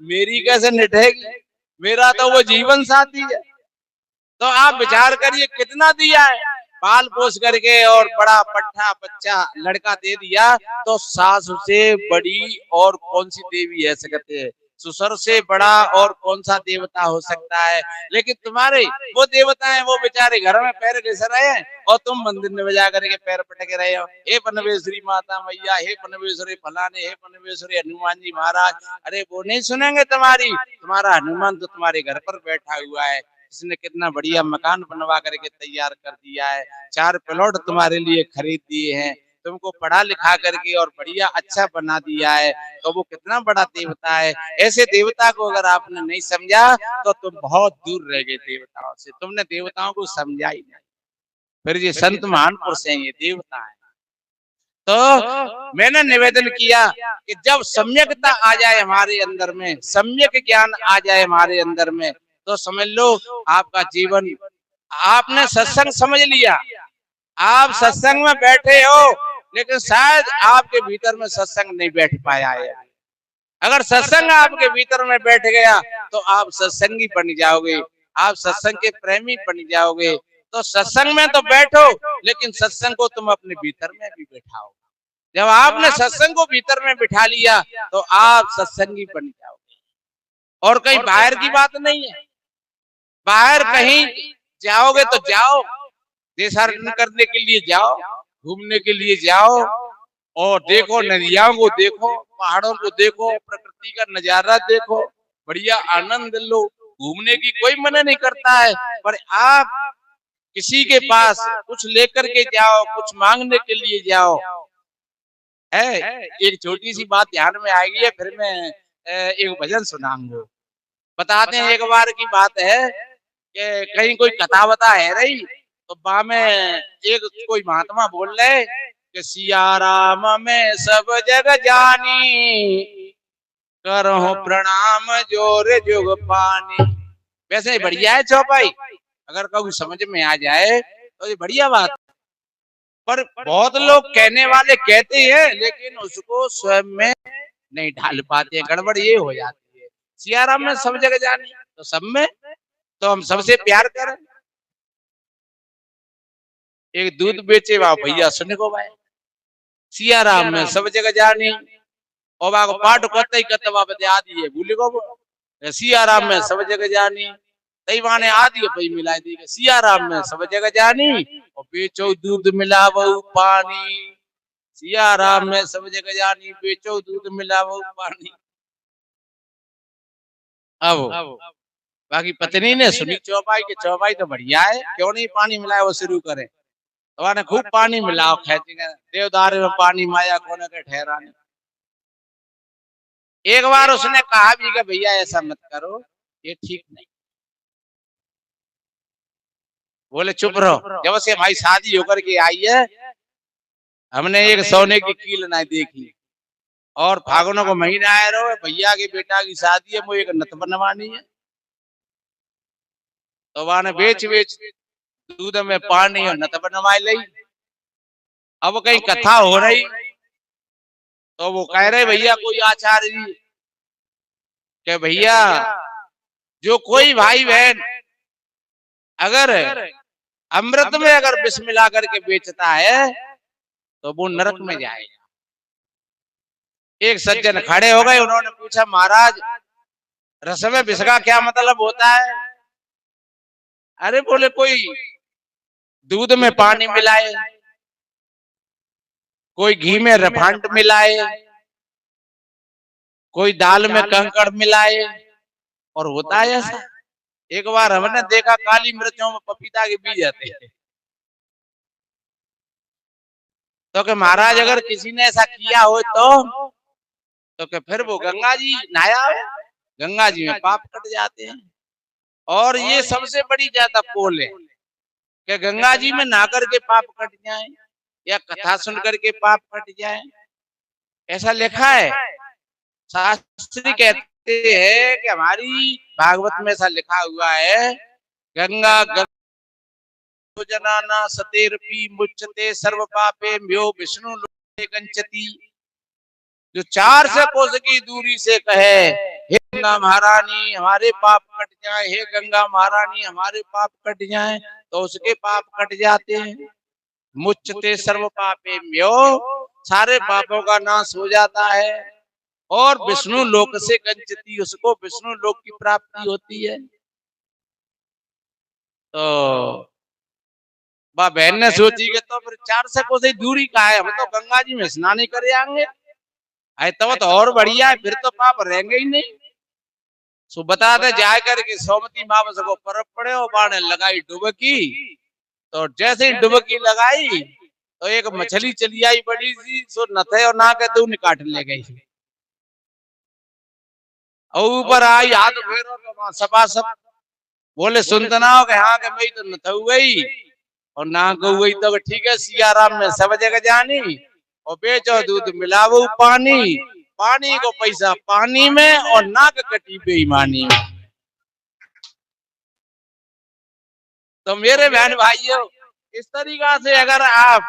मेरी कैसे निठेगी? मेरा तो वो जीवन साथी है। तो आप विचार करिए कितना दिया है, पाल पोस करके और बड़ा पट्टा बच्चा लड़का दे दिया। तो सास से बड़ी और कौन सी देवी है सकते हैं? ससुर से बड़ा और कौन सा देवता हो सकता है? लेकिन तुम्हारे वो देवता है, वो बेचारे घर में पैर घिस रहे हैं और तुम मंदिर में बजा करके पैर पटके रहे हो। हे पनवेश्वरी माता मैया, हे पनवेश्वरी फलाने, हे पनवेश्वरी हनुमान जी महाराज। अरे वो नहीं सुनेंगे तुम्हारी। तुम्हारा हनुमान तो तुम्हारे घर पर बैठा हुआ है, इसने कितना बढ़िया मकान बनवा करके तैयार कर दिया है, 4 प्लॉट तुम्हारे लिए खरीद दिए हैं, तुमको पढ़ा लिखा करके और बढ़िया अच्छा बना दिया है। तो वो कितना बड़ा देवता है। ऐसे देवता को अगर आपने नहीं समझा तो तुम बहुत दूर रह गए देवताओं से। तुमने देवताओं को समझा ही नहीं। फिर ये संत महान पुरुष हैं, ये देवता है। तो मैंने निवेदन किया कि जब सम्यकता आ जाए हमारे अंदर में, सम्यक ज्ञान आ जाए हमारे अंदर में, तो समझ लो आपका जीवन, आपने सत्संग समझ लिया, आप सत्संग में बैठे हो, लेकिन शायद आपके भीतर में सत्संग नहीं बैठ पाया है। अगर सत्संग आपके भीतर में बैठ गया तो आप सत्संगी बन जाओगे, आप सत्संग के प्रेमी बन जाओगे। तो सत्संग में तो बैठो, लेकिन सत्संग को तुम अपने भीतर में भी बैठाओ। जब आपने सत्संग को भीतर में बिठा लिया तो आप सत्संगी बन जाओगे। और कहीं बाहर की बात नहीं है। बाहर कहीं जाओगे तो जाओ, देशाटन करने के लिए जाओ, घूमने के लिए जाओ और देखो, नदियों को देखो, पहाड़ों को देखो, प्रकृति का नजारा देखो, बढ़िया आनंद लो। घूमने की कोई मना नहीं करता है, पर आप किसी के पास कुछ लेकर के जाओ, कुछ मांगने के लिए जाओ। है एक छोटी सी बात ध्यान में आएगी है, फिर मैं एक भजन सुनाऊंगा। बताते हैं, एक बार की बात है कि कहीं कोई कथा बता है रही, तो बा में एक कोई महात्मा बोल रहे कि सिया राम में सब जग जानी, करो प्रणाम जोर जुग पानी। वैसे बढ़िया है चौपाई, अगर कभी समझ में आ जाए तो ये बढ़िया बात। पर बहुत लोग कहने वाले कहते हैं, लेकिन उसको स्वयं में नहीं ढाल पाते, गड़बड़ ये हो जाती है। सिया राम में सब जगह जानी, तो सब में तो हम सबसे प्यार करें। एक दूध बेचे वाह भैया सुने को भाई, सिया राम में सब जगह जानी, और वाह पाठ कोते कतवा बते आदि है भूले को, सिया राम में सब जगह जानी, तई माने आदि भाई मिला दी, सिया राम में सब जगह जानी और बेचो दूध मिलावो पानी। सिया राम में सब जगह जानी, बेचो दूध मिलावो पानी। अब बाकी पत्नी ने सुनी चौपाई की, चौपाई तो बढ़िया है, क्यों नहीं पानी मिलाए वो शुरू करें। तो खूब पानी मिलाओ, खेचेंगे देवदार में पानी माया कोने के ठहराने। एक बार उसने कहा भी कि भैया ऐसा मत करो, ये ठीक नहीं। बोले चुप रहो, जब से हमारी शादी होकर के आई है हमने एक सोने की कील नहीं देखी, और फागुनों को महीना आए रहो, भैया की बेटा की शादी है, वो एक नत बनवानी है। तो वहां ने बेच बेच दूध में पानी और नत बनवाई ली। अब कहीं कथा हो रही तो वो कह रहे भैया कोई आचार्य जी कि भैया जो कोई भाई बहन अगर अमृत में अगर विष मिला करके बेचता है तो वो नरक में जाएगा। एक सज्जन खड़े हो गए, उन्होंने पूछा महाराज रस में विष का क्या मतलब होता है? अरे बोले कोई दूध में पानी मिलाए, कोई घी में रिफाइंड मिलाए, कोई दाल में कंकड़ मिलाए, और होता है ऐसा। एक बार हमने देखा काली मिर्चों में पपीता के बीज आते हैं, तो कि महाराज अगर किसी ने ऐसा किया हो तो कि फिर वो गंगा जी नहाया हो, गंगा जी में पाप कट जाते हैं। और ये सबसे बड़ी ज्यादा पोल है कि गंगा जी में नहा करके पाप कट जाए या कथा सुन करके पाप कट जाए, ऐसा लिखा है। शास्त्री कहते हैं कि हमारी भागवत में ऐसा लिखा हुआ है, गंगा जनाना सतेरपी मुच्यते सर्व पापे म्यो विष्णु लोके गंचति। जो 400 कोस की दूरी से कहे हे गंगा महारानी हमारे पाप कट जाए, हे गंगा महारानी हमारे पाप कट जाए, तो उसके पाप कट जाते हैं। मुच्यते सर्व पापे म्यो, सारे पापों का नाश हो जाता है। और विष्णु लोक से गंचति, उसको विष्णु लोक की प्राप्ति होती है। तो बहन ने सोची कि तो फिर 400 कोस ही दूरी का है, हम तो गंगा जी में स्नान ही करे आएंगे, अरे तो और बढ़िया है, फिर तो पाप रहेंगे ही नहीं। सो बताते जाए करके सोमती मावस को परब पड़े और बाणे लगाई डुबकी। तो जैसे ही डुबकी लगाई तो एक मछली चली आई बड़ी सी, सो नथे और ना के तू निकाट ले गई। और ऊपर आई हाथ फेरो तो सपा सब बोले सुनते ना हो कि हाँ के मैं तो नथ गई और ना गई, तो ठीक है सियाराम में सब जगह जानी और बेचो दूध मिलावो पानी, पानी को पैसा पानी में और नाक कटी बेईमानी में। तो मेरे बहन भाइयों, इस तरीका से अगर आप,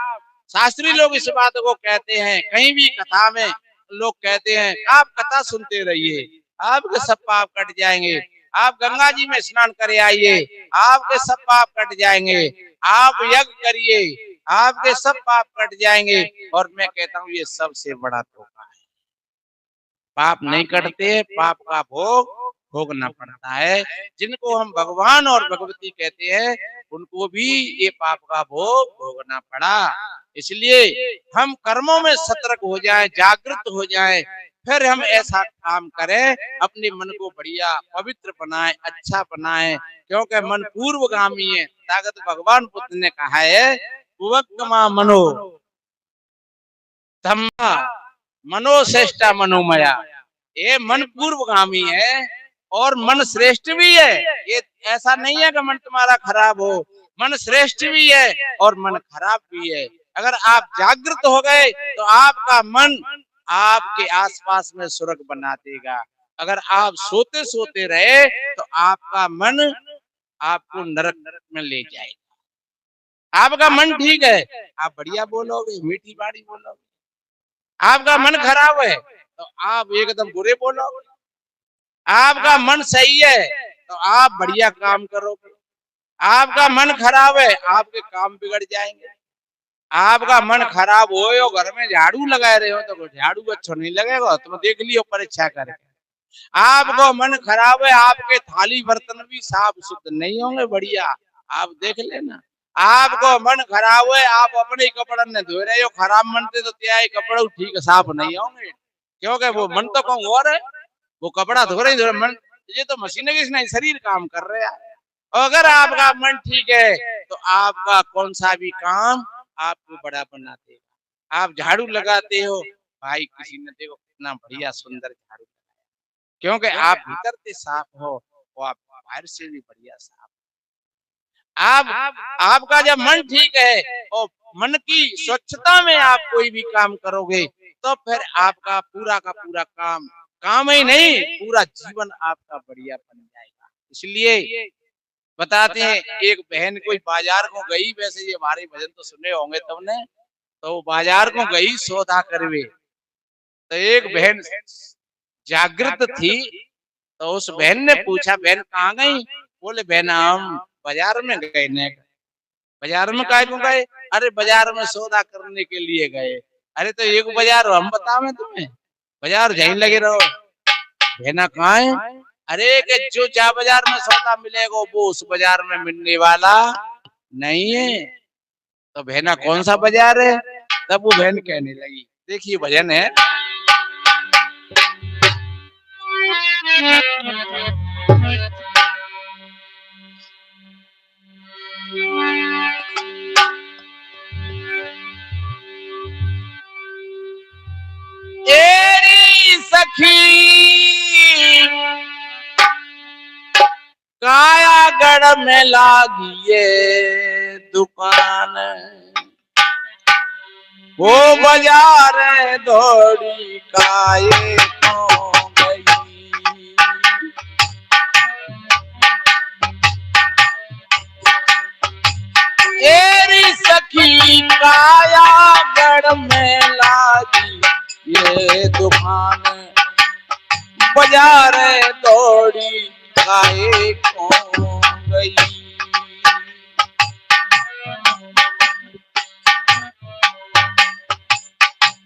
शास्त्री लोग इस बात को कहते हैं, कहीं भी कथा में लोग कहते हैं आप कथा सुनते रहिए आपके सब पाप कट जाएंगे, आप गंगा जी में स्नान करे आइए आपके सब पाप कट जाएंगे, आप यज्ञ करिए आपके सब पाप कट जाएंगे। और मैं कहता हूँ ये सबसे बड़ा धोखा है। पाप नहीं कटते, पाप का भोग भोगना पड़ता है। जिनको हम भगवान और भगवती कहते हैं उनको भी ये पाप का भोग भोगना पड़ा। इसलिए हम कर्मों में सतर्क हो जाएं, जागृत हो जाएं, फिर हम ऐसा काम करें, अपने मन को बढ़िया पवित्र बनाएं, अच्छा बनाएं, क्योंकि मन पूर्वगामी है। ताकत भगवान बुद्ध ने कहा है पूर्वगमा मनो धम्मा मनोश्रेष्ठा मनोमया, ये मन पूर्वगामी है और मन श्रेष्ठ भी है। ये ऐसा नहीं है कि मन तुम्हारा खराब हो, मन श्रेष्ठ भी है और मन खराब भी है। अगर आप जागृत हो गए तो आपका मन आपके आसपास में स्वर्ग बना देगा। अगर आप सोते सोते रहे तो आपका मन आपको नरक में ले जाएगा। आपका मन ठीक है आप बढ़िया बोलोगे, मीठी बाड़ी बोलोगे, आपका मन खराब है तो आप एकदम बुरे बोलोगे। आपका मन सही है तो आप बढ़िया काम करोगे, आपका मन खराब है आपके काम बिगड़ जाएंगे। आपका मन खराब हो घर में झाड़ू लगा रहे हो तो झाड़ू अच्छा नहीं लगेगा, तुम देख लियो परीक्षा करके। आपको मन खराब है आपके थाली बर्तन भी साफ शुद्ध नहीं होंगे बढ़िया, आप देख लेना। आपको मन खराब है आप अपने कपड़े न धो रहे हो, खराब मनते तो क्या कपड़े ठीक साफ नहीं होंगे, क्योंकि वो मन तो कहूँ और है, वो कपड़ा धो रहे धो मन, ये तो मशीन की नहीं शरीर काम कर रहे हैं। अगर आपका मन ठीक है तो आपका कौन सा भी काम आपको बड़ा बना देगा। आप झाड़ू लगाते हो भाई, किसी ने देखो कितना बढ़िया सुंदर झाड़ू, क्योंकि आप भीतर से साफ हो और आप बाहर से भी बढ़िया साफ। आपका जब मन ठीक है और मन की स्वच्छता में आप कोई भी काम करोगे तो फिर आपका पूरा का पूरा काम ही नहीं पूरा जीवन आपका बढ़िया बन जाएगा। इसलिए बताते हैं एक बहन कोई बाजार को गई, वैसे ये हमारे भजन तो सुने होंगे तुमने, तो बाजार को गई सौदा करवे, तो एक बहन जागृत थी तो उस बहन ने पूछा बहन कहाँ गई, बोले बहन हम बाजार में गए ने। बाजार में काय को गए, अरे बाजार में सौदा करने के लिए गए। अरे तो एक बाजार हम बतावे तुम्हें, बाजार यहीं लगे रहो। बहना कहाँ है, अरे कि जो जा बाजार में सौदा मिलेगा वो उस बाजार में मिलने वाला नहीं है। तो बहना कौन सा बाजार है, तब वो बहन कहने लगी, देखिए भजन है, गढ़ में लागी ये दुकान, वो बाजार दौड़ी काये को गई। एरी सखी काया गढ़ में लागी ये दुकान, बाजार दौड़ी काये को गई।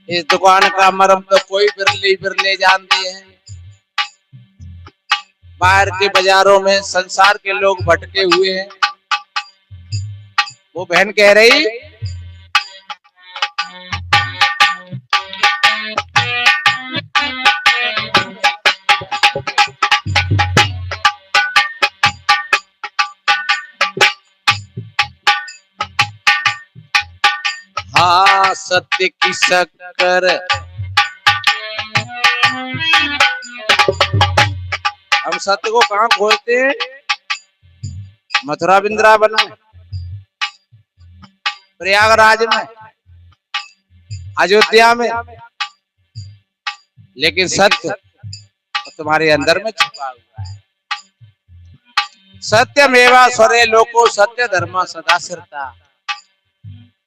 इस दुकान का मर्म तो कोई बिरले जानते हैं। बाहर के बाजारों में संसार के लोग भटके हुए हैं। वो बहन कह रही, हाँ सत्य की शक्कर हम सत्य को कहाँ खोजते हैं? मथुरा वृंदावन में, प्रयागराज में, अयोध्या में, लेकिन सत्य तुम्हारे अंदर में छुपा हुआ है। सत्यमेवा स्वरे लोको सत्य धर्म सदा स्थिरता।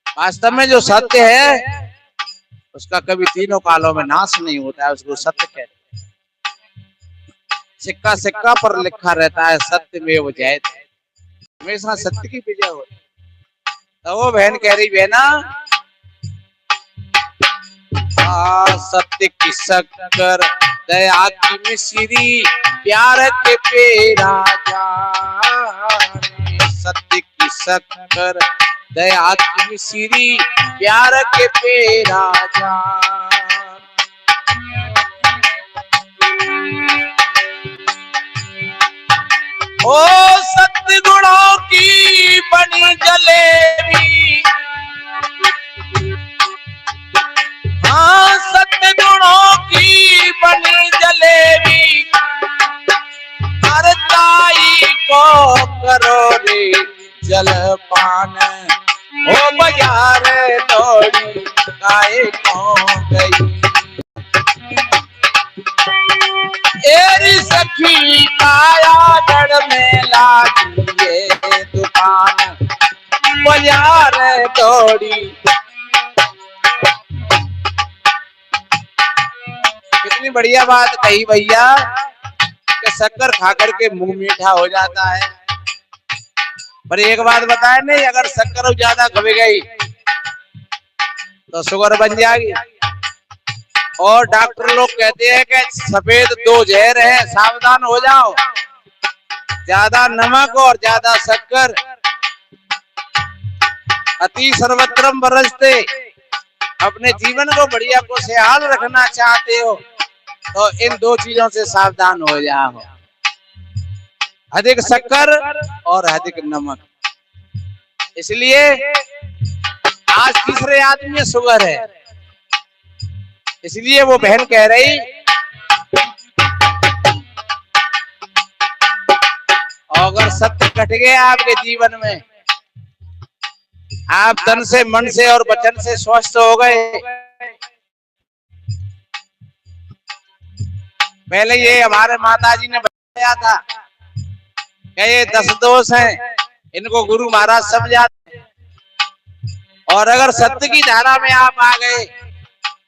वास्तव में जो सत्य है उसका कभी तीनों कालों में नाश नहीं होता है, उसको सत्य कहते हैं। सिक्का सिक्का पर लिखा रहता है सत्यमेव जयते, हमेशा सत्य की विजय होती। तो वो बहन कह रही, बहना सत्य की शक्कर दया की मिश्री प्यार के पेरा जाने। सत्य की शक्कर दया की मिश्री प्यार के पेरा जाने। ओ सत्य गुणों की बनी जलेबी, हाँ सत्य गुणों की बनी जलेबी, हर ताई को करो रे जलपान, ओ बाजार दौड़ी काये को गई। एरी सखी काया गढ़ में लागी ये दुकान, बाजार दौड़ी। कितनी बढ़िया बात कही भैया कि शक्कर खाकर के मुंह मीठा हो जाता है। पर एक बात बताए नहीं, अगर शक्कर ज्यादा खबे गई तो शुगर बन जाएगी। और डॉक्टर लोग कहते हैं कि सफेद दो जहर है, सावधान हो जाओ। ज्यादा नमक और ज्यादा शक्कर अति सर्वत्रम बरसते। अपने जीवन को बढ़िया खुशहाल रखना चाहते हो तो इन दो चीजों से सावधान हो जाओ, अधिक शक्कर और अधिक नमक। इसलिए आज तीसरे आदमी में शुगर है। इसलिए वो बहन कह रही, अगर सत्य कट गया आपके जीवन में, आप तन से मन से और वचन से स्वस्थ हो गए। पहले ये हमारे माताजी ने बताया था कि ये 10 दोष हैं, इनको गुरु महाराज समझाते। और अगर सत्य की धारा में आप आ गए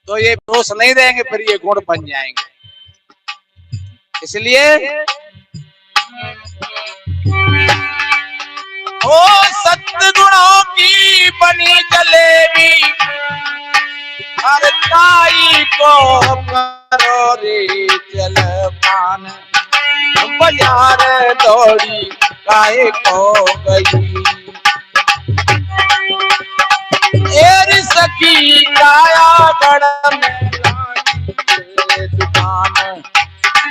तो ये दोष नहीं रहेंगे, फिर ये गुण बन जाएंगे। इसलिए ओ सत्य गुणों की बनी जलेबी, हर ताई को करो रे जलपान, बाजार दौड़ी काये को गई। एरी सखी काया गढ़ में लागी दुकान,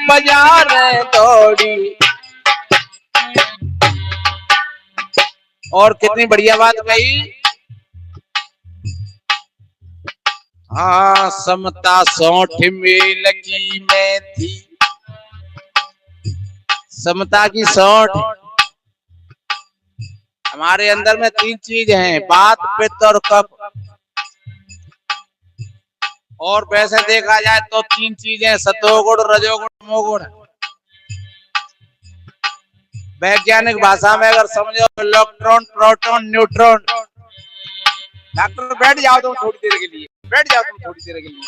बाजार दौड़ी। और कितनी बढ़िया बात कही, हाँ समता सौठ मेल की मैं थी। समता की सौठ हमारे अंदर में 3 चीज हैं, वात, पित्त और कफ। और वैसे देखा जाए तो 3 चीजें, सतोगुण, रजोगुण, तमोगुण। वैज्ञानिक भाषा में अगर समझो, इलेक्ट्रॉन, प्रोटॉन, न्यूट्रॉन। डॉक्टर बैठ जाओ तुम थोड़ी देर के लिए, बैठ जाओ तुम थोड़ी देर के लिए।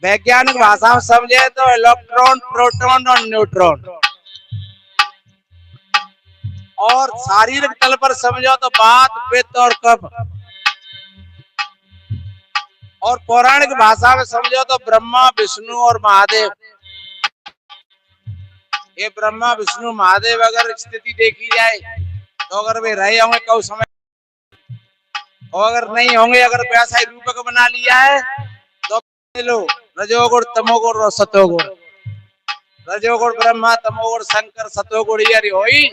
वैज्ञानिक भाषा में समझे तो इलेक्ट्रॉन, प्रोटॉन और न्यूट्रॉन। और शारीरिक तल पर समझो तो वात, पित्त और कफ। और पौराणिक भाषा में समझो तो ब्रह्मा, विष्णु और महादेव। ये ब्रह्मा, विष्णु, महादेव अगर स्थिति देखी जाए तो अगर वे रहे होंगे कौ समय, और अगर नहीं होंगे, अगर वैसा ही रूपक बना लिया है तो लो रजोगुण, तमोगुण और सतोगुण। रजोगुण ब्रह्मा, तमोगुण शंकर, सतोगुण हरि होई।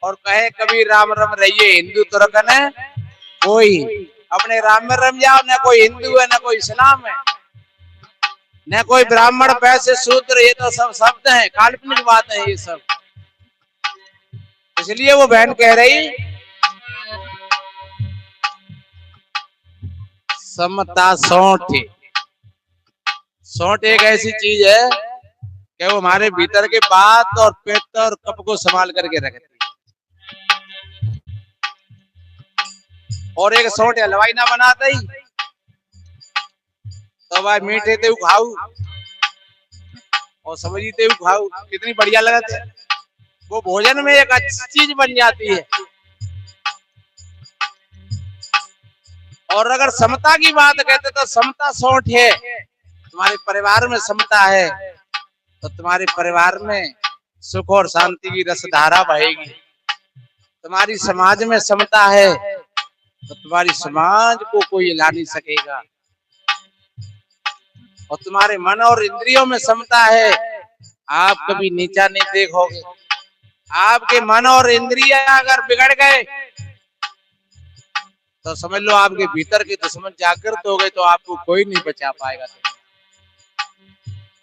और कहे कबीर राम रम रहिए हिंदू तुर्क ने कोई। अपने राम में रम जाओ, न कोई हिंदू है न कोई इस्लाम है न कोई ब्राह्मण, वैश्य, शूद्र। ये तो सब शब्द हैं, काल्पनिक बात है ये सब। इसलिए वो बहन कह रही समता सौंठ। सौंठ एक ऐसी चीज है कि वो हमारे भीतर के बात और पित्त और कफ को संभाल करके रखती है। और एक सौंठ हलवाई ना बनाता ही तो भाई मीठे ते खाऊ और समझी ते खाऊ, कितनी बढ़िया लगती है। वो भोजन में एक अच्छी चीज बन जाती है। और अगर समता की बात कहते तो समता सौंठ है। तुम्हारे परिवार में समता है तो तुम्हारे परिवार में सुख और शांति की रसधारा बहेगी। तुम्हारी समाज में समता है तो तुम्हारी समाज को कोई हिला नहीं सकेगा। और तुम्हारे मन और इंद्रियों में समता है, आप कभी नीचा नहीं देखोगे। आपके मन और इंद्रियां अगर बिगड़ गए तो समझ लो आपके भीतर के दुश्मन जागृत हो गए, तो आपको कोई नहीं बचा पाएगा।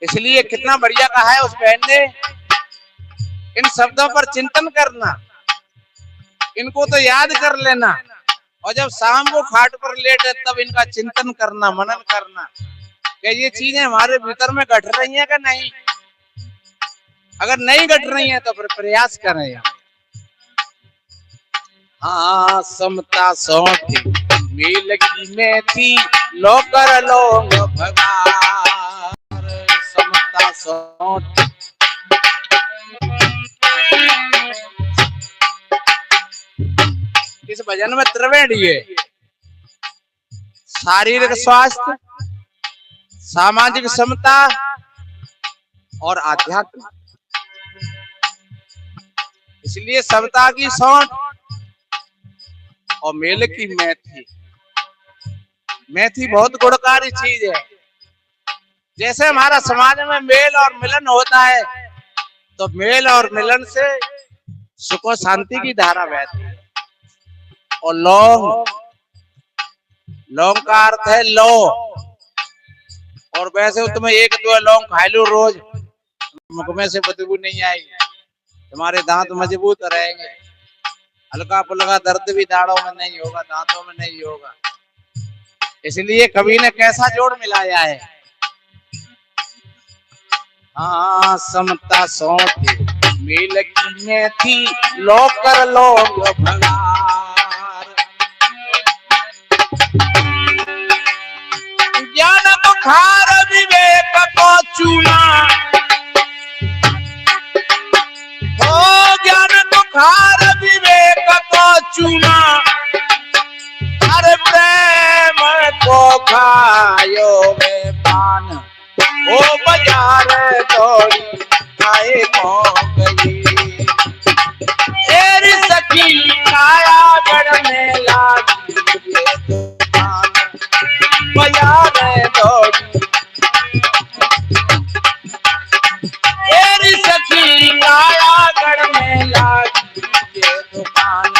इसलिए कितना बढ़िया कहा है उस बहन ने, इन शब्दों पर चिंतन करना, इनको तो याद कर लेना, और जब शाम को खाट पर लेटे तब इनका चिंतन करना, मनन करना कि ये चीजें हमारे भीतर में घट रही हैं कि नहीं। अगर नहीं घट रही हैं तो फिर प्रयास करें। हाँ, समता सौंठ मेल की मेथी लो कर लोग भगार। समता सौंठ इस भजन में त्रिवेणी है, शारीरिक स्वास्थ्य, सामाजिक समता और आध्यात्म। इसलिए समता की सौंठ और मेल की मेथी। मेथी बहुत गुणकारी चीज है। जैसे हमारा समाज में मेल और मिलन होता है तो मेल और मिलन से सुख और शांति की धारा बहती है। और लौंग, लौंग का अर्थ है लो। और वैसे तुम्हें 1-2 लौंग खा लो रोज, मुख में से बदबू नहीं आएगी, तुम्हारे दांत मजबूत रहेंगे, हल्का फुल्का दर्द भी दाढ़ों में नहीं होगा, दांतों में नहीं होगा। इसलिए कवि ने कैसा जोड़ मिलाया है। हाँ, समता सौंठ मेल की मेथी लो कर लोग भगार। ज्ञान बुखार विवेक को चूना, ओ ज्ञान बुखार विवेक को चूना। अरे प्रेम को खायो में पान, ओ बाजार दौड़ी आए हो गई। तेरी सखी कायागढ़ में लागी ये दुकान, बाजार दौड़ी। तेरी सखी कायागढ़ में लागी ये दुकान।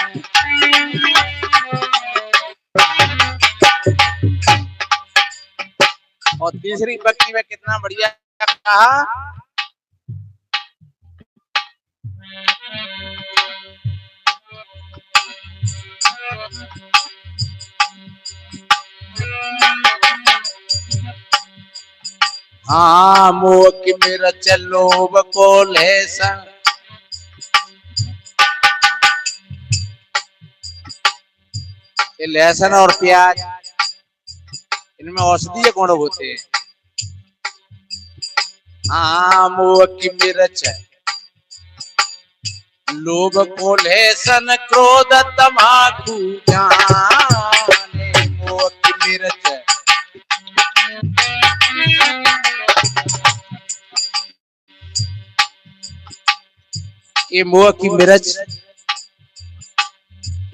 और तीसरी पंक्ति में कितना बढ़िया कहा, हाँ मोह की मेरा लोभ को लहसन, ये लहसुन और प्याज इनमें औषधीय गुण होते हैं। हाँ मोह की मिर्च लोभ को लहसन क्रोध तमाकू जाने, मोह की मिर्च ये मोह की मिर्च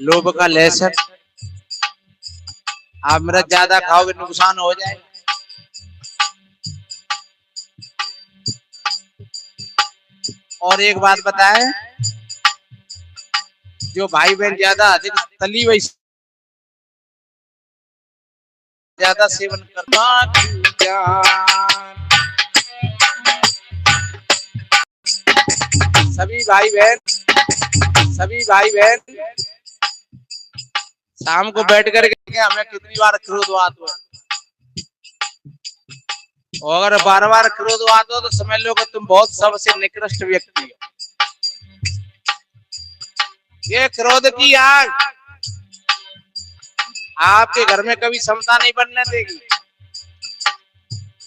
लोभ का लहसन। आप मिर्च ज्यादा खाओगे नुकसान हो जाए। और एक बात बताएं, जो भाई बहन ज्यादा अधिक तली हुई ज्यादा सेवन करना, सभी भाई बहन शाम को बैठ कर के हमें कितनी बार क्रोध आता है, और अगर बार बार क्रोध आता हो तो समझ लो कि तुम बहुत सबसे निकृष्ट व्यक्ति हो। ये क्रोध की आग आपके घर में कभी समता नहीं बनने देगी।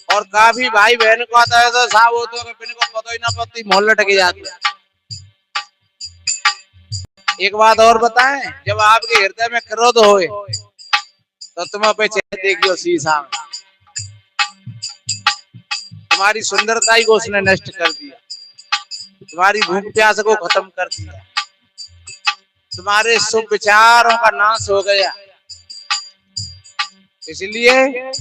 और काफी भाई बहन को आता है तो साहब होते हैं को पता ही ना पड़ती मोहल्ला लटक जाती है। एक बात और बताएं, जब आपके हृदय में क्रोध होए तो तुम अपने चेहरे देखियो शीशा में, तुम्हारी सुंदरता ही को उसने नष्ट कर दिया, तुम्हारी भूख प्यास को खत्म कर दिया, तुम्हारे शुभ विचारों का नाश हो गया। इसलिए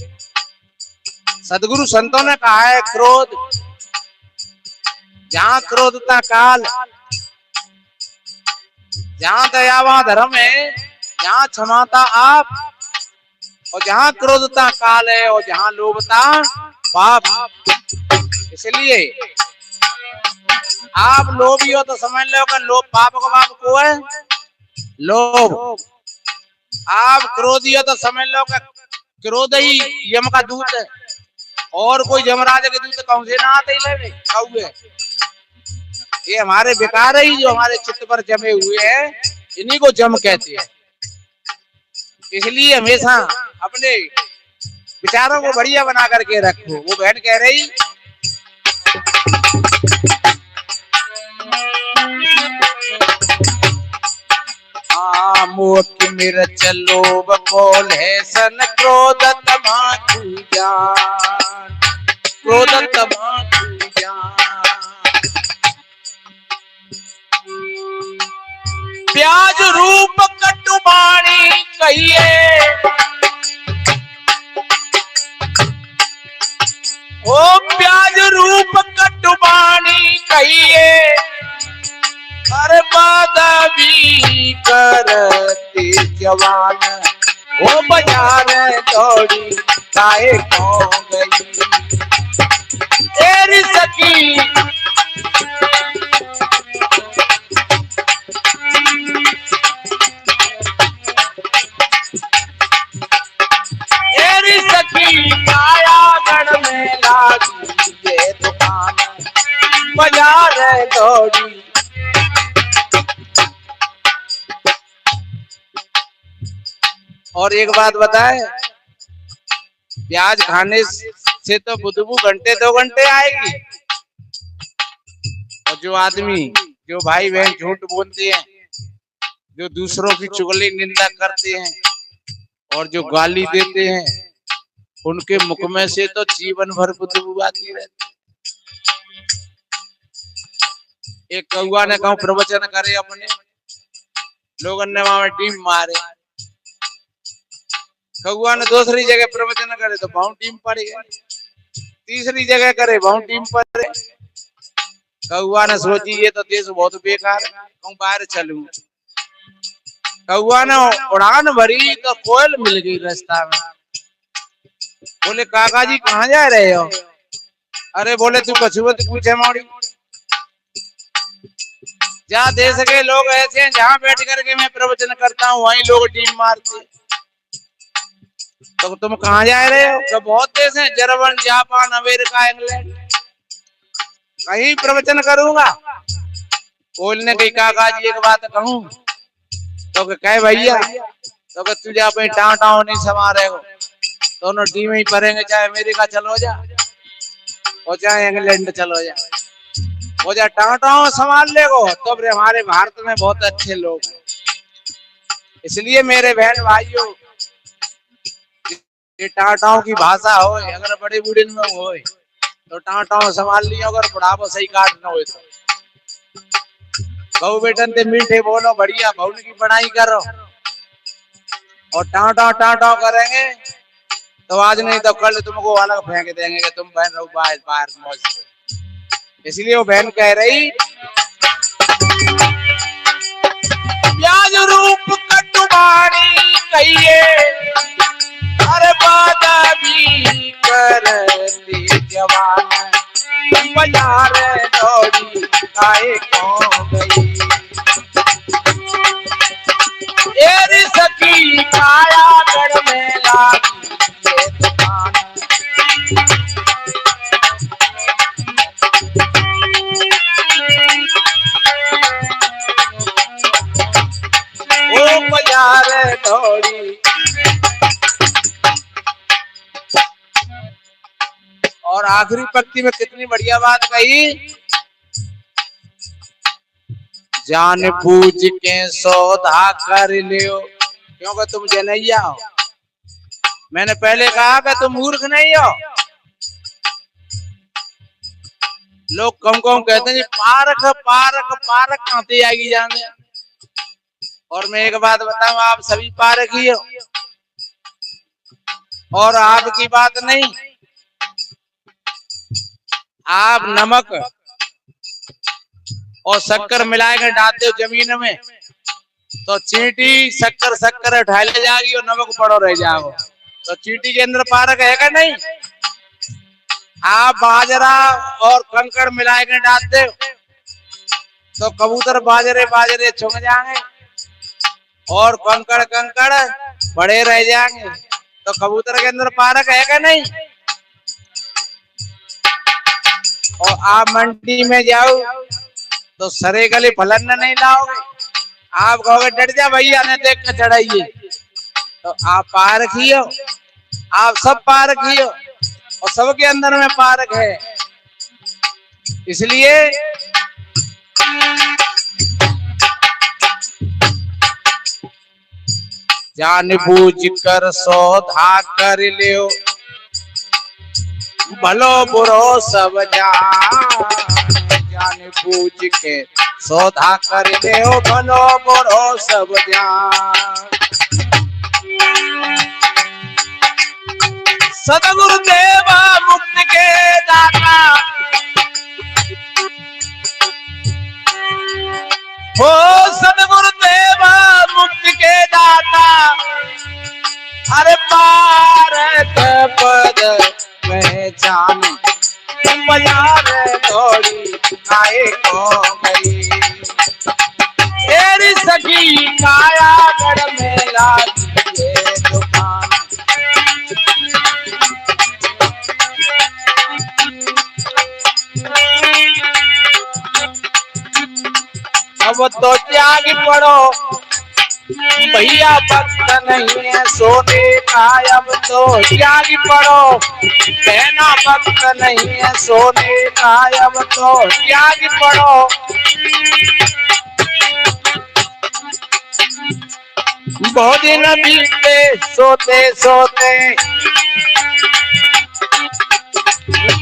सदगुरु संतों ने कहा है, क्रोध जहां क्रोधता काल, जहां दयावा धर्म है, जहां क्षमाता आप, और जहां क्रोधता काल है, और जहां लोभता पाप। इसलिए आप लोभी हो तो समझ लो कि लोभ पाप का बाप को है लोभ। आप क्रोधी हो तो समझ लो कि क्रोध ही यम का दूत है, और कोई यमराज के दूत कौन से ना आते ही कौए। ये हमारे विकार ही जो हमारे चित्त पर जमे हुए हैं, इन्हीं को जम कहते हैं। इसलिए हमेशा अपने विचारों को बढ़िया बना करके रखो। वो बहन कह रही, मोह की मिर्च लोभ को लहसन क्रोध तमाकू जान, क्रोध तमाकू जान। प्याज रूप कटुबाणी कहिए, ओ प्याज रूप कटुबाणी कहिए, अरे बदबी करते जवान, वो बाजार दौड़ी काहे खो गई तेरी सखी। तेरी सखी कायागढ़ में लागी ये दुकान, बाजार दौड़ी। और एक बात बताए, प्याज खाने से तो बुदबू घंटे 2 घंटे आएगी, और जो आदमी, जो भाई बहन झूठ बोलते हैं, जो दूसरों की चुगली निंदा करते हैं और जो गाली देते हैं, उनके मुख में से तो जीवन भर बुदबू आती रहती। एक कौआ ने कहूं प्रवचन करे अपने, लोगों ने वहां टीम मारे। कौआ ने दूसरी जगह प्रवचन करे तो बहुत टीम पड़ गए, तीसरी जगह करे बहुत टीम पड़े। कौआ ने सोची ये तो देश बहुत बेकार है, कहूं बाहर चलूं। कौआ ने उड़ान भरी तो कोयल मिल गई रास्ता में। बोले काका जी कहाँ जा रहे हो? अरे बोले तू कछुवत पूछे मोड़ी। जहाँ देश के लोग ऐसे हैं, जहाँ बैठ करके मैं प्रवचन करता हूँ वहीं लोग टीम मारते। तो तुम कहाँ जा रहे हो? तो बहुत देश हैं, जर्मन, जापान, अमेरिका, इंग्लैंड, कहीं प्रवचन करूंगा। बोलने की काका जी एक बात कहूं तो कहे भैया, तो तुझे अपनी टाँव नहीं संभाले हो, दोनों टीम ही पड़ेंगे, चाहे अमेरिका चलो जा और चाहे इंग्लैंड चलो जा, वो जा टाँव संभाल लेगो। तो हमारे भारत में बहुत अच्छे लोग हैं। इसलिए मेरे बहन भाइयों, ये टाँव की भाषा हो, अगर बड़े बूढ़े में हो तो टाँव संभाल लिया, अगर बुढ़ापो सही काटना हो तो बहु बेटन ते मीठे बोलो, बढ़िया बहुन की पढ़ाई करो, और टाँव करेंगे तो आज नहीं तो कल तुमको अलग फेंक देंगे कि तुम बहन रहो बाहर बाहर मौज से। इसलिए वो बहन कह रही, ब्याज रूप कटुबानी कहिए, अरे बादा भी करती जवान, बाजार दौड़ी आए कौन गई, एरी सखी काया गढ़ में लागी ये दुकान। ओ बाजार दौड़ी। और आखिरी पंक्ति में कितनी बढ़िया बात कही, जान बूझ के सौदा कर लियो, क्योंकि तुम जनैया हो। मैंने पहले कहा कि तुम मूर्ख नहीं हो। लोग कम कहते हैं पारक पारक पारक कहते आएगी जाने। और मैं एक बात बताऊं, आप सभी पारक ही हो, और आपकी बात नहीं, आप नमक और शक्कर मिला कर डालते हो जमीन में, तो चींटी शक्कर शक्कर उठा ले जाएगी और नमक पड़ो रह जाओ, तो चींटी के अंदर पारक है क्या? नहीं। आप बाजरा और कंकड़ मिला कर डालते हो तो कबूतर बाजरे बाजरे छुप जाएंगे और कंकड़ कंकड़ बड़े रह जाएंगे, तो कबूतर के अंदर पारक है क्या? नहीं। और आप मंडी में जाओ तो सरे गले फलन नहीं लाओगे, आप कहोगे डर जा भैया ने देख कर चढ़ाइए, तो आप पारक ही हो, आप सब पारक ही हो, और सबके अंदर में पारक है। इसलिए जान बूझ कर सौदा कर लियो, भलो बुरो सब जान बूझ के सौदा कर लियो, भलो बुरो सब जान। सदगुरुदेवा मुक्ति के दाता, हो सदगुरुदेवा मुक्ति के दाता, अरे पारक पद पहचान, बाजार दौड़ी आए को गई, तेरी सखी काया गढ़ में लागी ये दुकान। अब तो त्याग पड़ो भैया, वक्त नहीं है सोने का, अब तो त्याग पड़ो कहना, वक्त नहीं है सोने का, अब तो त्याग पड़ो। बहुत दिन बीते सोते सोते,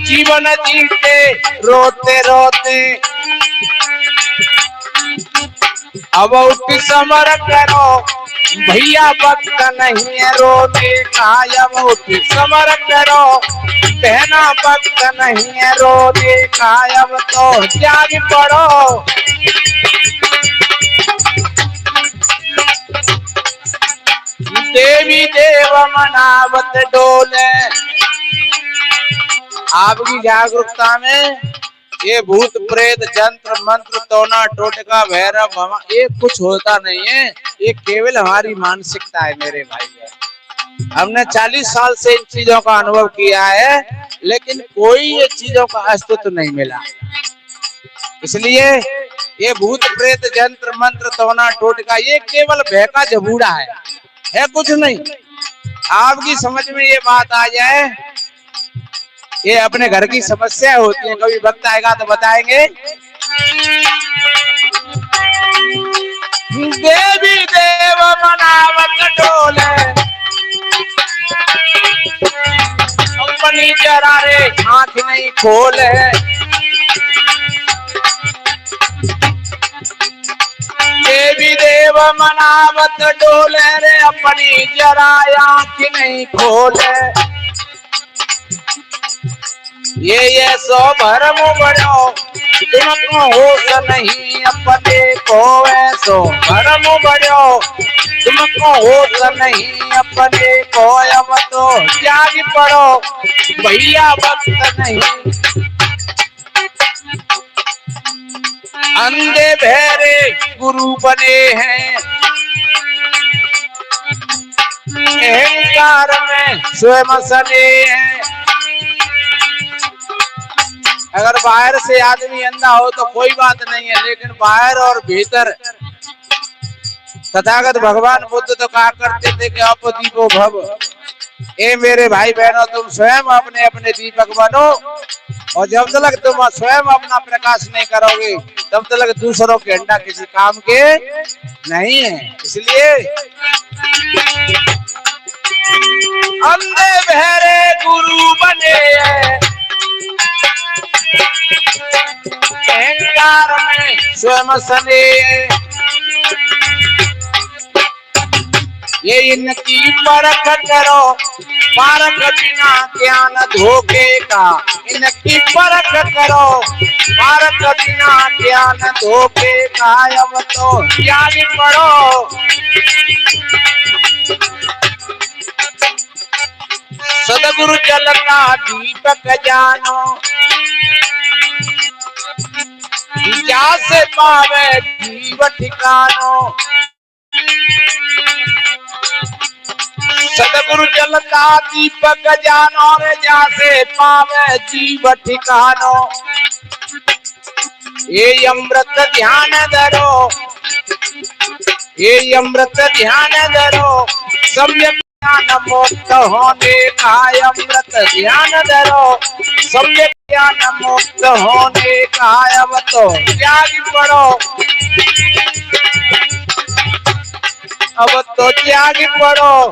जीवन जीते रोते रोते, अब उठ समर करो भैया, वक्त नहीं है रोने का, अब उठ समर करो कहना, वक्त नहीं है रोने का, अब तो त्याग पड़ो। देवी देव मनावत डोले, आपकी जागरूकता में ये भूत प्रेत जंत्र मंत्र टोना टोटका भैरव भवा ये कुछ होता नहीं है, ये केवल हमारी मानसिकता है मेरे भाई। हमने 40 साल से इन चीजों का अनुभव किया है, लेकिन कोई ये चीजों का अस्तित्व नहीं मिला। इसलिए ये भूत प्रेत जंत्र मंत्र टोना टोटका ये केवल भय का जबूड़ा है कुछ नहीं। आपकी समझ में ये बात आ जाए, ये अपने घर की समस्या होती है। कभी वक्त आएगा तो बताएंगे। देवी देव मनावत डोले, अपनी जरा रे आंख नहीं खोले। देवी देव मनावत डोले रे, अपनी जरा आंख नहीं खोले। ये सो भरम बड़ो तुमको होश नहीं, अपने को ऐसो भरम बड़ो तुमको होश नहीं, अपने को अब तो जाग पड़ो भैया वक्त नहीं। अंधे बहरे गुरु बने हैं, अहंकार में स्वयं सने हैं। अगर बाहर से आदमी अंधा हो तो कोई बात नहीं है, लेकिन बाहर और भीतर तथागत भगवान बुद्ध तो कहा करते थे कि आप दीपो भव। ए मेरे भाई बहनों, तुम स्वयं अपने अपने दीपक बनो, और जब तक तुम स्वयं अपना प्रकाश नहीं करोगे तब तक दूसरों के अंडा किसी काम के नहीं है। इसलिए अंधे बहरे गुरु बने हैं, अहंकार में स्वयं सने। ये इनकी परख करो, परख बिना ज्ञान धोखे का। इनकी परख करो, परख बिना ज्ञान धोखे का। अब तो ज्ञान पढ़ो, सदगुरु जल का दीपक जानो। जैसे पावे जीव ठिकानो, सदगुरु जल का दीपक जानो रे, जैसे पावे जीव ठिकानो। ये अमृत ध्यान धरो, ये अमृत ध्यान धरो, सम्यक ज्ञान मुक्त होने का। अमृत ध्यान धरो, सम्यक ज्ञान मुक्त होने का। अब तो त्याग पड़ो, अब तो त्याग पड़ो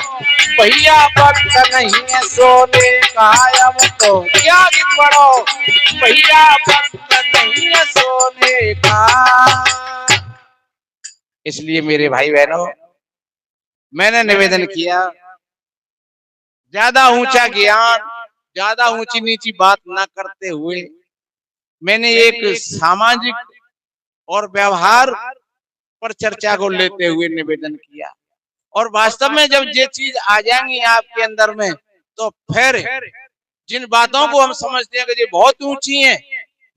भैया वक्त नहीं है सोने का। अब तो त्याग पड़ो भैया वक्त नहीं है सोने का। इसलिए मेरे भाई बहनों, मैंने निवेदन किया, ज्यादा ऊंचा ज्ञान, ज्यादा ऊंची नीची बात ना करते हुए मैंने एक सामाजिक और व्यवहार पर चर्चा को लेते हुए निवेदन किया। और वास्तव में जब ये चीज आ जाएंगी आपके अंदर में, तो फिर जिन बातों को हम समझते हैं कि ये बहुत ऊंची हैं,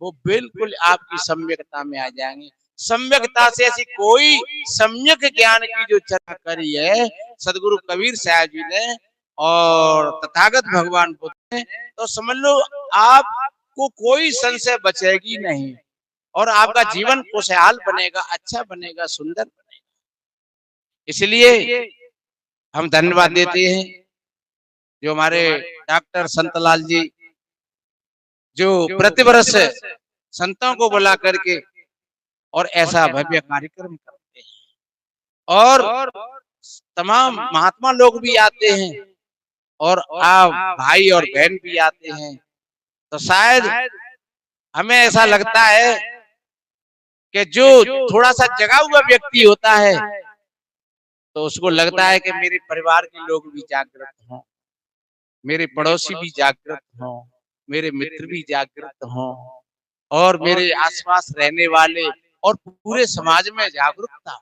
वो बिल्कुल आपकी सम्यकता में आ जाएंगी। सम्यकता से ऐसी कोई सम्यक ज्ञान की जो चर्चा करी है सदगुरु कबीर साहब जी ने और तथागत भगवान बुद्ध ने, तो समझ लो आपको कोई संशय बचेगी नहीं, और आपका जीवन खुशहाल बनेगा, अच्छा बनेगा, सुंदर बनेगा। इसलिए हम धन्यवाद देते हैं जो हमारे डॉक्टर संतलाल जी, जो प्रतिवर्ष संतों को बुला करके और ऐसा भव्य कार्यक्रम करते हैं, और तमाम महात्मा लोग भी आते हैं, और आप भाई और बहन भी आते हैं। तो शायद हमें ऐसा लगता है कि जो थोड़ा सा जगा हुआ व्यक्ति होता है, तो उसको लगता है कि मेरे परिवार के लोग भी जागृत हों, मेरे पड़ोसी भी जागृत हों, मेरे मित्र भी जागृत हों, और मेरे आसपास रहने वाले और पूरे समाज में जागरूकता।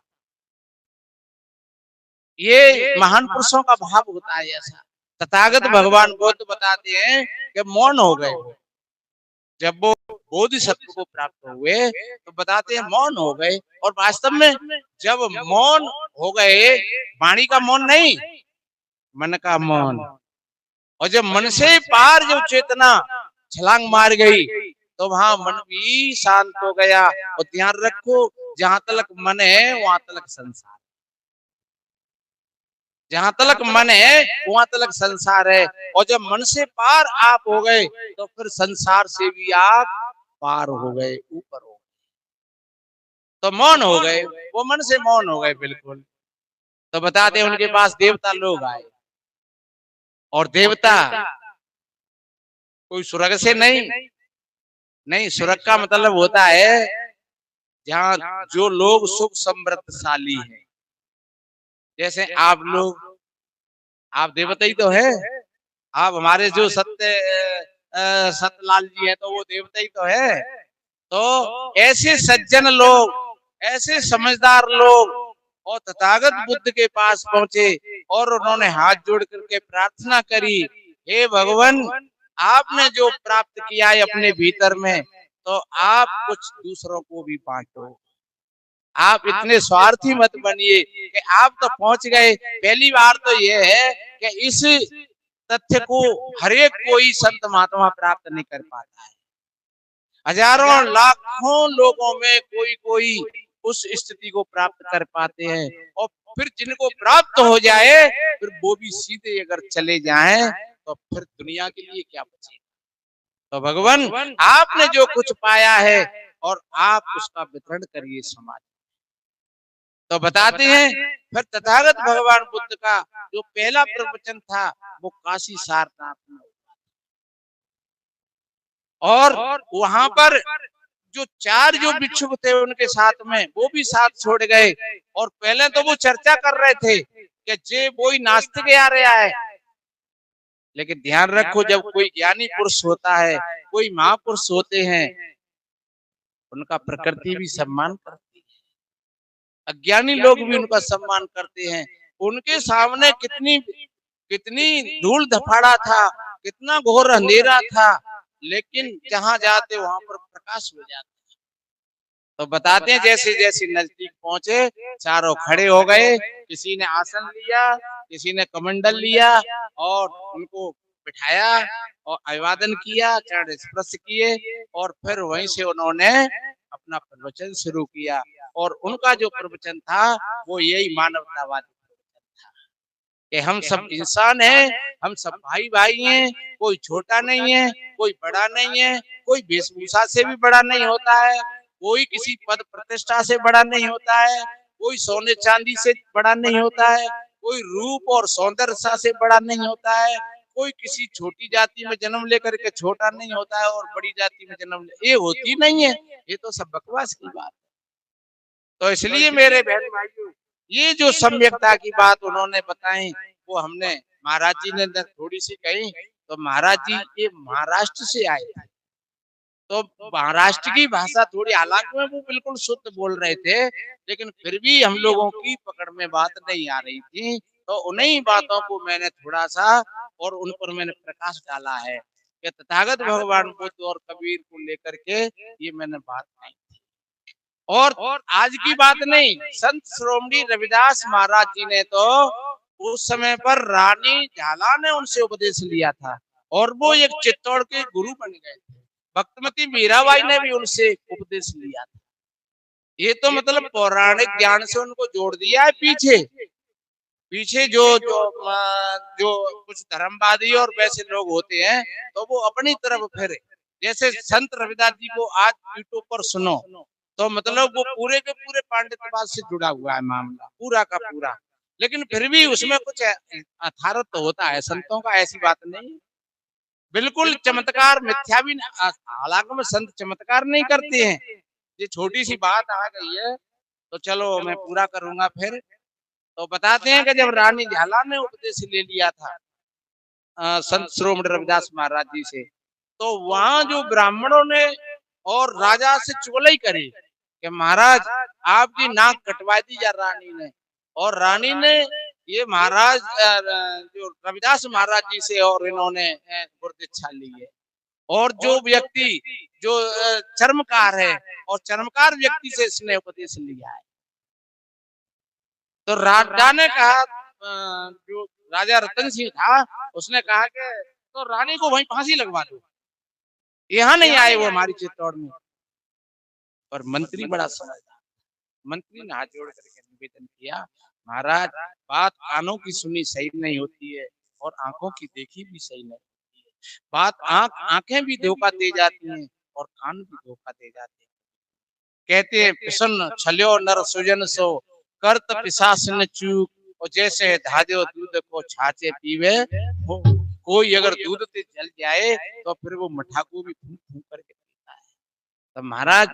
ये महान पुरुषों का भाव होता है। ऐसा तथागत भगवान बुद्ध बताते हैं कि मौन हो गए, जब वो बोधिसत्व को प्राप्त हुए तो बताते हैं मौन हो गए। और वास्तव में जब मौन हो गए, वाणी का मौन नहीं, मन का मौन। और जब मन से पार जब चेतना छलांग मार गई तो वहां मन भी शांत हो गया। और ध्यान रखो, जहां तक मन है वहां तक संसार, जहां तक मन है वहां तक संसार है। और जब मन से पार आप हो गए तो फिर संसार से भी आप पार हो गए, ऊपर हो गए, तो मौन हो गए, वो मन से मौन हो गए बिल्कुल। तो बताते हैं उनके पास देवता लोग आए, और देवता कोई स्वर्ग से नहीं, नहीं, स्वर्ग का मतलब होता है जहाँ जो लोग सुख समृद्धशाली हैं। जैसे आप लोग, आप देवता ही तो है। आप हमारे जो सतलाल जी है तो वो देवता ही तो है। तो ऐसे सज्जन लोग, ऐसे समझदार लोग और तथागत बुद्ध के पास पहुंचे और उन्होंने हाथ जोड़ करके प्रार्थना करी, हे भगवान, आपने जो प्राप्त किया है अपने भीतर में, तो आप कुछ दूसरों को भी बांटो। आप इतने स्वार्थी मत बनिए कि आप तो पहुंच गए। पहली बार तो ये है कि इस तथ्य को हर एक कोई संत महात्मा प्राप्त नहीं कर पाता है। हजारों लाखों लोगों में कोई कोई उस स्थिति को प्राप्त कर पाते हैं। और फिर जिनको प्राप्त हो जाए फिर वो भी सीधे अगर चले जाएं तो फिर दुनिया के लिए क्या बचेगा। तो भगवान, आपने जो कुछ पाया है और आप उसका वितरण करिए समाज। तो बताते हैं फिर तथागत भगवान बुद्ध का जो पहला प्रवचन था वो काशी सारनाथ में, और वहां पर जो चार जो भिक्षुक थे उनके साथ में वो भी साथ छोड़ गए। और पहले तो वो चर्चा कर रहे थे कि जे वही नास्तिक आ रहा है, लेकिन ध्यान रखो, जब कोई ज्ञानी पुरुष होता है, कोई महापुरुष होते हैं, उनका प्रकृति भी सम्मान करती है, अज्ञानी लोग भी उनका सम्मान करते हैं। उनके सामने कितनी कितनी धूल धफाड़ा था, कितना घोर अंधेरा था, लेकिन जहां जाते वहां पर प्रकाश हो जाता। तो बताते हैं जैसे जैसे नजदीक पहुंचे चारों खड़े हो गए, किसी ने आसन लिया, किसी ने कमंडल लिया और उनको बिठाया और अभिवादन किया, चरण स्पर्श किए, और फिर वहीं से उन्होंने अपना प्रवचन शुरू किया। और उनका जो प्रवचन था वो यही मानवतावादी प्रवचन था कि हम सब इंसान हैं, हम सब भाई भाई हैं, कोई छोटा नहीं है, कोई बड़ा नहीं है, कोई वेशभूषा से भी बड़ा नहीं होता है, कोई किसी पद प्रतिष्ठा से बड़ा नहीं होता है, कोई सोने चांदी से बड़ा नहीं होता है, कोई रूप और सौंदर्यता से बड़ा नहीं होता है, कोई किसी छोटी जाति में जन्म लेकर के छोटा नहीं होता है और बड़ी जाति में जन्म ये होती नहीं है। ये तो सब बकवास की बात। तो इसलिए मेरे बहन भाइयों, ये जो सम्यकता की बात उन्होंने बताई वो हमने महाराज जी ने थोड़ी सी कही। तो महाराज जी ये महाराष्ट्र से आए थे, तो महाराष्ट्र की भाषा थोड़ी, हालांकि में वो बिल्कुल शुद्ध बोल रहे थे, लेकिन फिर भी हम लोगों की पकड़ में बात नहीं आ रही थी। तो उन्हीं बातों को मैंने थोड़ा सा और उन पर मैंने प्रकाश डाला है कि तथागत भगवान बुद्ध और कबीर को लेकर के ये मैंने बात कही। और आज की बात नहीं, संत श्रोमणी रविदास महाराज जी ने तो उस समय पर रानी झाला ने उनसे उपदेश लिया था और वो एक चित्तौड़ के गुरु बन गए थे। भक्तमती मीराबाई ने भी उनसे उपदेश लिया था। ये तो मतलब पौराणिक ज्ञान से उनको जोड़ दिया है। पीछे पीछे जो जो जो कुछ धर्मवादी और वैसे लोग होते हैं तो वो अपनी तरफ फिरे। जैसे संत रविदास जी को आज यूट्यूब पर सुनो तो मतलब वो पूरे के पूरे पांडित्यवाद से जुड़ा हुआ है मामला, पूरा का पूरा, लेकिन फिर भी उसमें कुछ अथारत तो होता है संतों का, ऐसी बात नहीं। बिल्कुल चमत्कार मिथ्या भी, हालांकि में संत चमत्कार नहीं करते हैं। ये छोटी सी बात आ गई है तो चलो मैं पूरा करूंगा फिर। तो बताते हैं कि जब रानी झाला ने उपदेश ले लिया था संत श्रोमणी रविदास महाराज जी से, तो वहां जो ब्राह्मणों ने और राजा से चुगली करी कि महाराज आपकी नाक कटवा दी जा रानी ने, और रानी ने ये महाराज जो रविदास महाराज जी से और इन्होंने गुरदीक्षा ली है। और जो व्यक्ति जो चर्मकार है और चर्मकार व्यक्ति से इसने उपदेश लिया है। तो राजा ने कहा जो राजा रतन सिंह था, उसने कहा कि तो रानी को वहीं फांसी लगवा दो, यहाँ नहीं आए वो हमारी चित्तौड़ में। और मंत्री बड़ा समझदार, मंत्री ने हाथ जोड़ करके निवेदन किया, महाराज बात कानों की सुनी सही नहीं होती है और आंखों की देखी भी सही नहीं होती है। बात आंखें भी धोखा दे जाती हैं और कान भी धोखा दे जाते हैं। कहते हैं पिसन छल्यो नर सुजन सो, करत पिशाच न चूक, और जैसे धाद्यो दूध को छाछे पीवे, कोई अगर दूध से जल जाए तो फिर वो मठा को भी फूंक फूंक करके पीता है। तो महाराज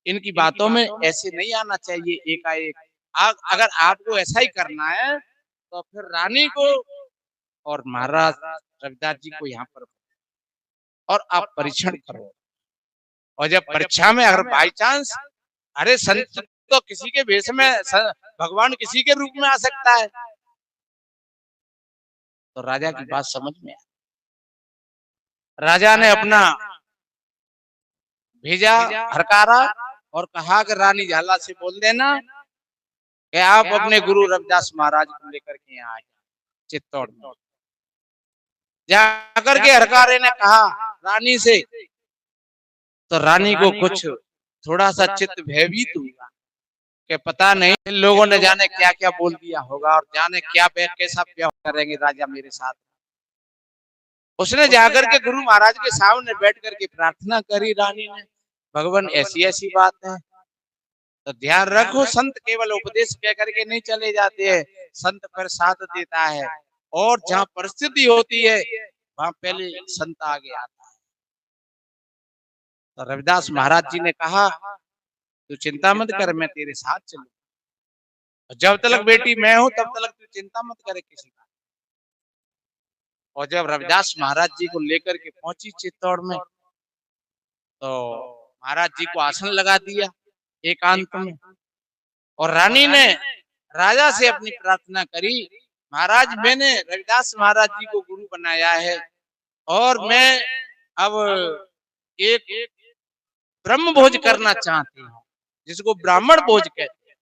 इनकी बातों में ऐसे नहीं आना चाहिए एकाएक। अगर आपको ऐसा ही करना है तो फिर रानी को और महाराज रविदास जी को यहाँ पर और आप परीक्षण करो। और जब परीक्षा में अगर बाई चांस, अरे संत तो किसी के वेश में, भगवान किसी के रूप में आ सकता है, तो राजा की बात समझ में आई। राजा ने अपना भेजा हरकारा और कहा कि रानी झाला से बोल देना कि आप अपने गुरु रविदास महाराज को लेकर के यहाँ आए चित्तौड़ में। जाकर के हरकारे ने कहा रानी से, तो रानी को कुछ थोड़ा सा चित्त भयभीत हुआ कि पता नहीं इन लोगों ने जाने क्या क्या बोल दिया होगा और जाने क्या कैसा व्यवहार करेंगे राजा मेरे साथ। उसने जाकर के गुरु महाराज के सामने बैठ करके प्रार्थना करी रानी ने, भगवान ऐसी ऐसी बात है तो ध्यान रखो, संत केवल उपदेश कह करके नहीं चले जाते हैं, संत पर साथ देता है और जहाँ परिस्थिति होती है वहां पहले संत आगे आता है। तो रविदास महाराज जी ने कहा तू चिंता मत कर, मैं तेरे साथ चलूं, जब तक बेटी मैं हूं तब तक तू चिंता मत करे किसी का। और जब रविदास महाराज जी को लेकर के पहुंची चित्तौड़ में तो महाराज जी को आसन लगा दिया एकांत में, और रानी ने राजा से अपनी प्रार्थना करी, महाराज मैंने रविदास महाराज जी को गुरु बनाया है और मैं अब एक ब्रह्म भोज करना चाहती हूँ, जिसको ब्राह्मण भोज कहते हैं।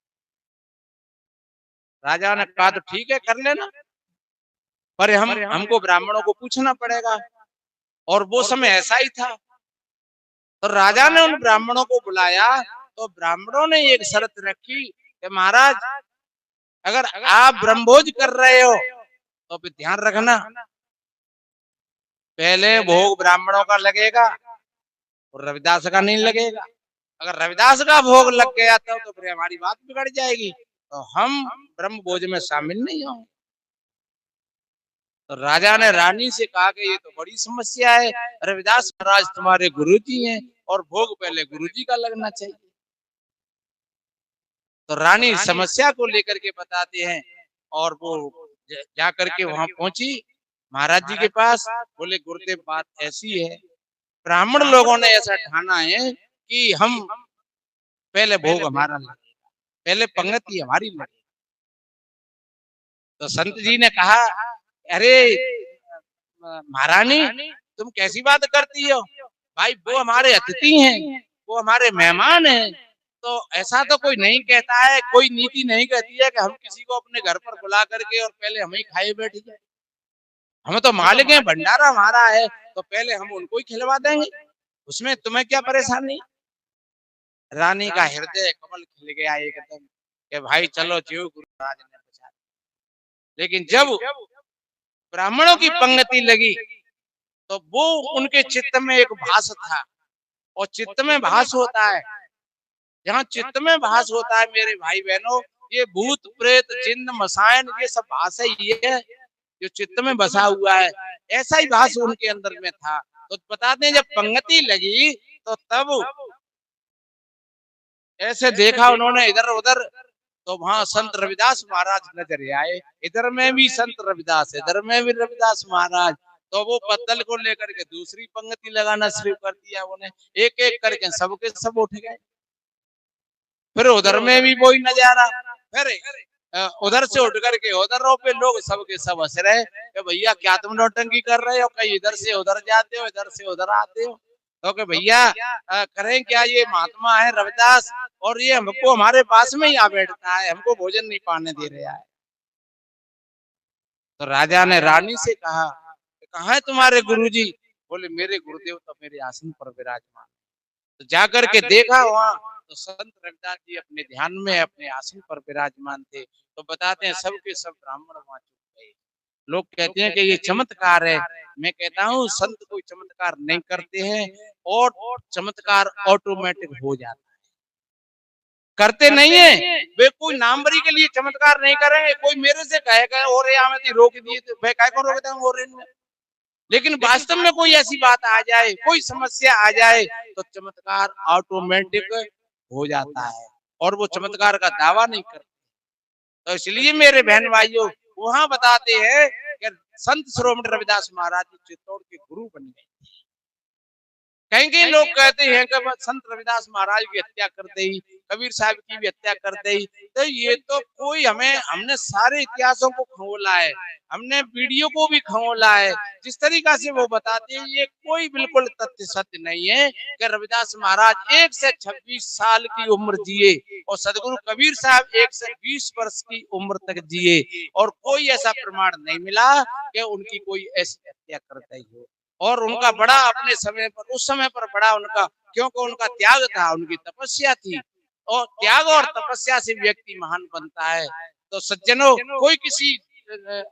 राजा ने कहा तो ठीक है कर लेना, पर हमको ब्राह्मणों को पूछना पड़ेगा। और वो समय ऐसा ही था, तो राजा ने उन ब्राह्मणों को बुलाया, तो ब्राह्मणों ने एक शर्त रखी कि महाराज अगर आप ब्रह्मभोज कर रहे हो तो फिर ध्यान रखना पहले भोग ब्राह्मणों का लगेगा और रविदास का नहीं लगेगा। अगर रविदास का भोग लग गया तो फिर हमारी बात बिगड़ जाएगी, तो हम ब्रह्म भोज में शामिल नहीं होंगे। तो राजा ने रानी से कहा कि ये तो बड़ी समस्या है, रविदास महाराज तुम्हारे गुरुजी हैं और भोग पहले गुरुजी का लगना चाहिए। तो रानी समस्या को लेकर के बताते हैं और वो जाकर के वहां पहुंची महाराज जी के पास, बोले गुरुदेव बात ऐसी है, ब्राह्मण लोगों ने ऐसा ठाना है कि हम पहले भोग हमारा लगेगा, पहले पंगति हमारी लगेगी। तो संत जी ने कहा अरे महारानी तुम कैसी बात करती हो, भाई वो हमारे अतिथि हैं, वो हमारे मेहमान हैं, तो ऐसा तो कोई नहीं कहता है, कोई नीति नहीं कहती है कि हम किसी को अपने घर पर बुला करके और पहले हम ही खाए बैठ जाए। हम तो मालिक हैं, भंडारा हमारा है, तो पहले हम उनको ही खिलवा देंगे, उसमें तुम्हें क्या परेशानी। रानी का हृदय कमल खिल गया एकदम कि भाई चलो जो गुरु महाराज ने बचा। लेकिन जब ब्राह्मणों की पंगति लगी तो वो उनके चित्त में एक भास था, और चित्त में भास होता है, जहाँ चित्त में भास होता है मेरे भाई बहनों, ये भूत प्रेत जिन्न मसायन ये सब भास ही है जो चित्त में बसा हुआ है, ऐसा ही भास उनके अंदर में था। तो बताते हैं जब पंगति लगी तो तब ऐसे देखा उन्होंने इधर उधर, तो वहां संत रविदास महाराज नजर आए, इधर में भी संत रविदास, इधर में भी रविदास महाराज। तो वो पत्तल को लेकर के दूसरी पंगति लगाना शुरू कर दिया, उन्हें एक एक करके सबके सब उठ गए। फिर उधर में भी वही नजारा, फिर उधर से उठ करके उधर पे लोग सबके सब हंस रहे कि भैया क्या तुम नौटंकी कर रहे हो, कहीं इधर से उधर जाते हो, इधर से उधर आते हो, तो कि भैया करें क्या, ये महात्मा है रविदास और ये हमको हमारे पास में ही आ बैठता है, हमको भोजन नहीं पाने दे रहा है। तो राजा ने रानी से कहा, कहाँ है तुम्हारे गुरुजी? बोले मेरे गुरुदेव तो मेरे आसन पर विराजमान। तो जाकर के देखा वहां, तो संत रविदास जी अपने ध्यान में अपने आसन पर विराजमान थे। तो बताते हैं सब के सब ब्राह्मण वहां चुप गए। लोग कहते हैं कि ये चमत्कार है। मैं कहता हूँ संत कोई चमत्कार नहीं करते हैं, और चमत्कार ऑटोमेटिक हो जाता है। करते नहीं है वे, कोई नामवरी के लिए चमत्कार नहीं करेंगे। कोई मेरे से कहेगा और यहाँ में रोक दिए तो मैं काय को रोक दूं और इनमें। लेकिन वास्तव में कोई ऐसी बात आ जाए, कोई समस्या आ जाए, तो चमत्कार ऑटोमेटिक हो जाता है, और वो चमत्कार का दावा नहीं करते। तो इसलिए मेरे बहन भाइयों, वहां बताते हैं कि संत शिरोमणि रविदास महाराज जी चित्तौड़ के गुरु बन गए। कहीं लोग कहते हैं कि संत रविदास महाराज की हत्या कर दी, कबीर साहब की भी हत्या कर दी। तो ये तो कोई हमने सारे इतिहासों को खंगोला है, हमने वीडियो को भी खंगोला है। जिस तरीका से वो बताते हैं, ये कोई बिल्कुल तथ्य सत्य नहीं है कि रविदास महाराज 1 से 26 साल की उम्र जिए और सदगुरु कबीर साहब 1 से 20 वर्ष की उम्र तक जिए, और कोई ऐसा प्रमाण नहीं मिला कि उनकी कोई ऐसी हत्या कर दी हो। और उनका बड़ा अपने समय पर, उस समय पर बड़ा उनका, क्योंकि उनका त्याग था, उनकी तपस्या थी, और त्याग और तपस्या से व्यक्ति महान बनता है। तो सज्जनों, कोई किसी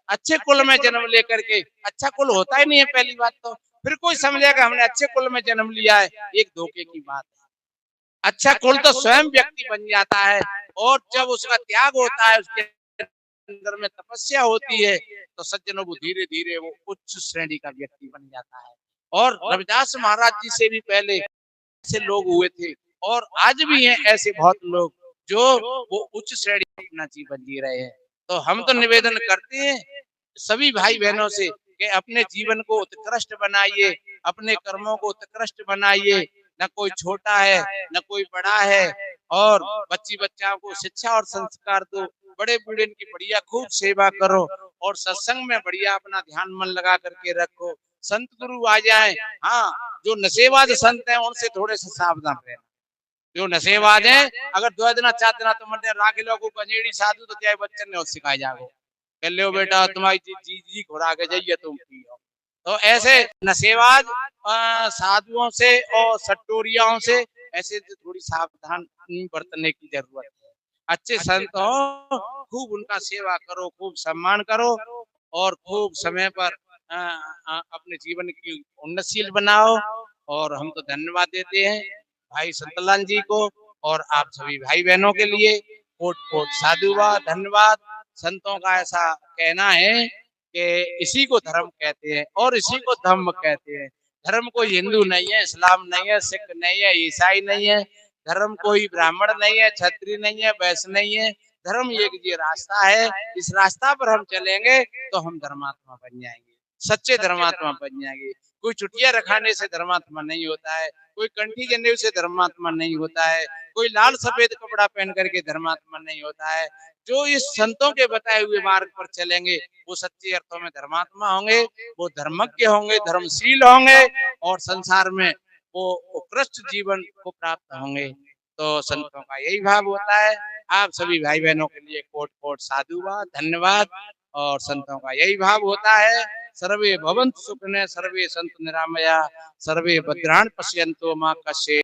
अच्छे कुल में जन्म लेकर के, अच्छा कुल होता ही नहीं है पहली बात तो, फिर कोई समझेगा हमने अच्छे कुल में जन्म लिया है, एक धोखे की बात है। अच्छा कुल तो स्वयं व्यक्ति बन जाता है, और जब उसका त्याग होता है, उसके अंदर में तपस्या होती है, तो सज्जनों वो धीरे धीरे वो उच्च श्रेणी का व्यक्ति बन जाता है। और रविदास महाराज जी से भी पहले ऐसे लोग हुए थे, और आज भी हैं ऐसे बहुत लोग जो वो उच्च श्रेणी अपना जीवन जी रहे हैं। तो हम तो निवेदन करते हैं सभी भाई बहनों से कि अपने जीवन को उत्कृष्ट बनाइए, अपने कर्मों को उत्कृष्ट बनाइए। न कोई छोटा है न कोई बड़ा है, और बच्ची बच्चाओं को शिक्षा और संस्कार दो, बड़े बूढ़े की बढ़िया खूब सेवा करो, और सत्संग में बढ़िया अपना ध्यान मन लगा करके रखो। संत गुरु आ जाए, हाँ, जो नशेबाज संत हैं उनसे थोड़े से सावधान रहना। जो नशेबाज हैं, अगर 2 दिन 4 दिन तुमने राख लो को गंजेड़ी साधु, तो क्या बच्चन ने सिखाई जाओ, कह लो बेटा तुम्हारी जी खुरा के जाइए तुम पियो। तो ऐसे नशेबाज साधुओं से और सट्टोरियाओं से ऐसे थोड़ी सावधानी बरतने की जरूरत है। अच्छे संत हो, खूब उनका सेवा करो, खूब सम्मान करो, और खूब समय पर अपने जीवन की उन्नतशील बनाओ। और हम तो धन्यवाद देते हैं भाई संतलाल जी को, और आप सभी भाई बहनों के लिए कोट कोट साधुवाद, धन्यवाद। संतों का ऐसा कहना है कि इसी को धर्म कहते हैं और इसी को धर्म कहते हैं। धर्म कोई हिंदू नहीं है, इस्लाम नहीं है, सिख नहीं है, ईसाई नहीं है। धर्म कोई ब्राह्मण नहीं है, क्षत्रिय नहीं है, वैश्य नहीं है। धर्म एक ये रास्ता है, इस रास्ता पर हम चलेंगे तो हम धर्मात्मा बन जाएंगे, सच्चे धर्मात्मा बन जाएंगे। कोई चुटिया रखाने से धर्मात्मा नहीं होता है, कोई कंठी जनेऊ से धर्मात्मा नहीं होता है, कोई लाल सफेद कपड़ा पहन करके धर्मात्मा नहीं होता है। जो इस संतों के बताए हुए मार्ग पर चलेंगे वो सच्चे अर्थों में धर्मात्मा होंगे, वो धर्मज्ञ होंगे, धर्मशील होंगे, और संसार में वो उत्कृष्ट जीवन को प्राप्त होंगे। तो संतों का यही भाव होता है। आप सभी भाई बहनों के लिए कोट कोट साधुवाद, धन्यवाद। और संतों का यही भाव होता है, सर्वे भवन्तु सुखिनः, सर्वे सन्तु निरामया, सर्वे भद्राणि पश्यन्तु मा कश्चित्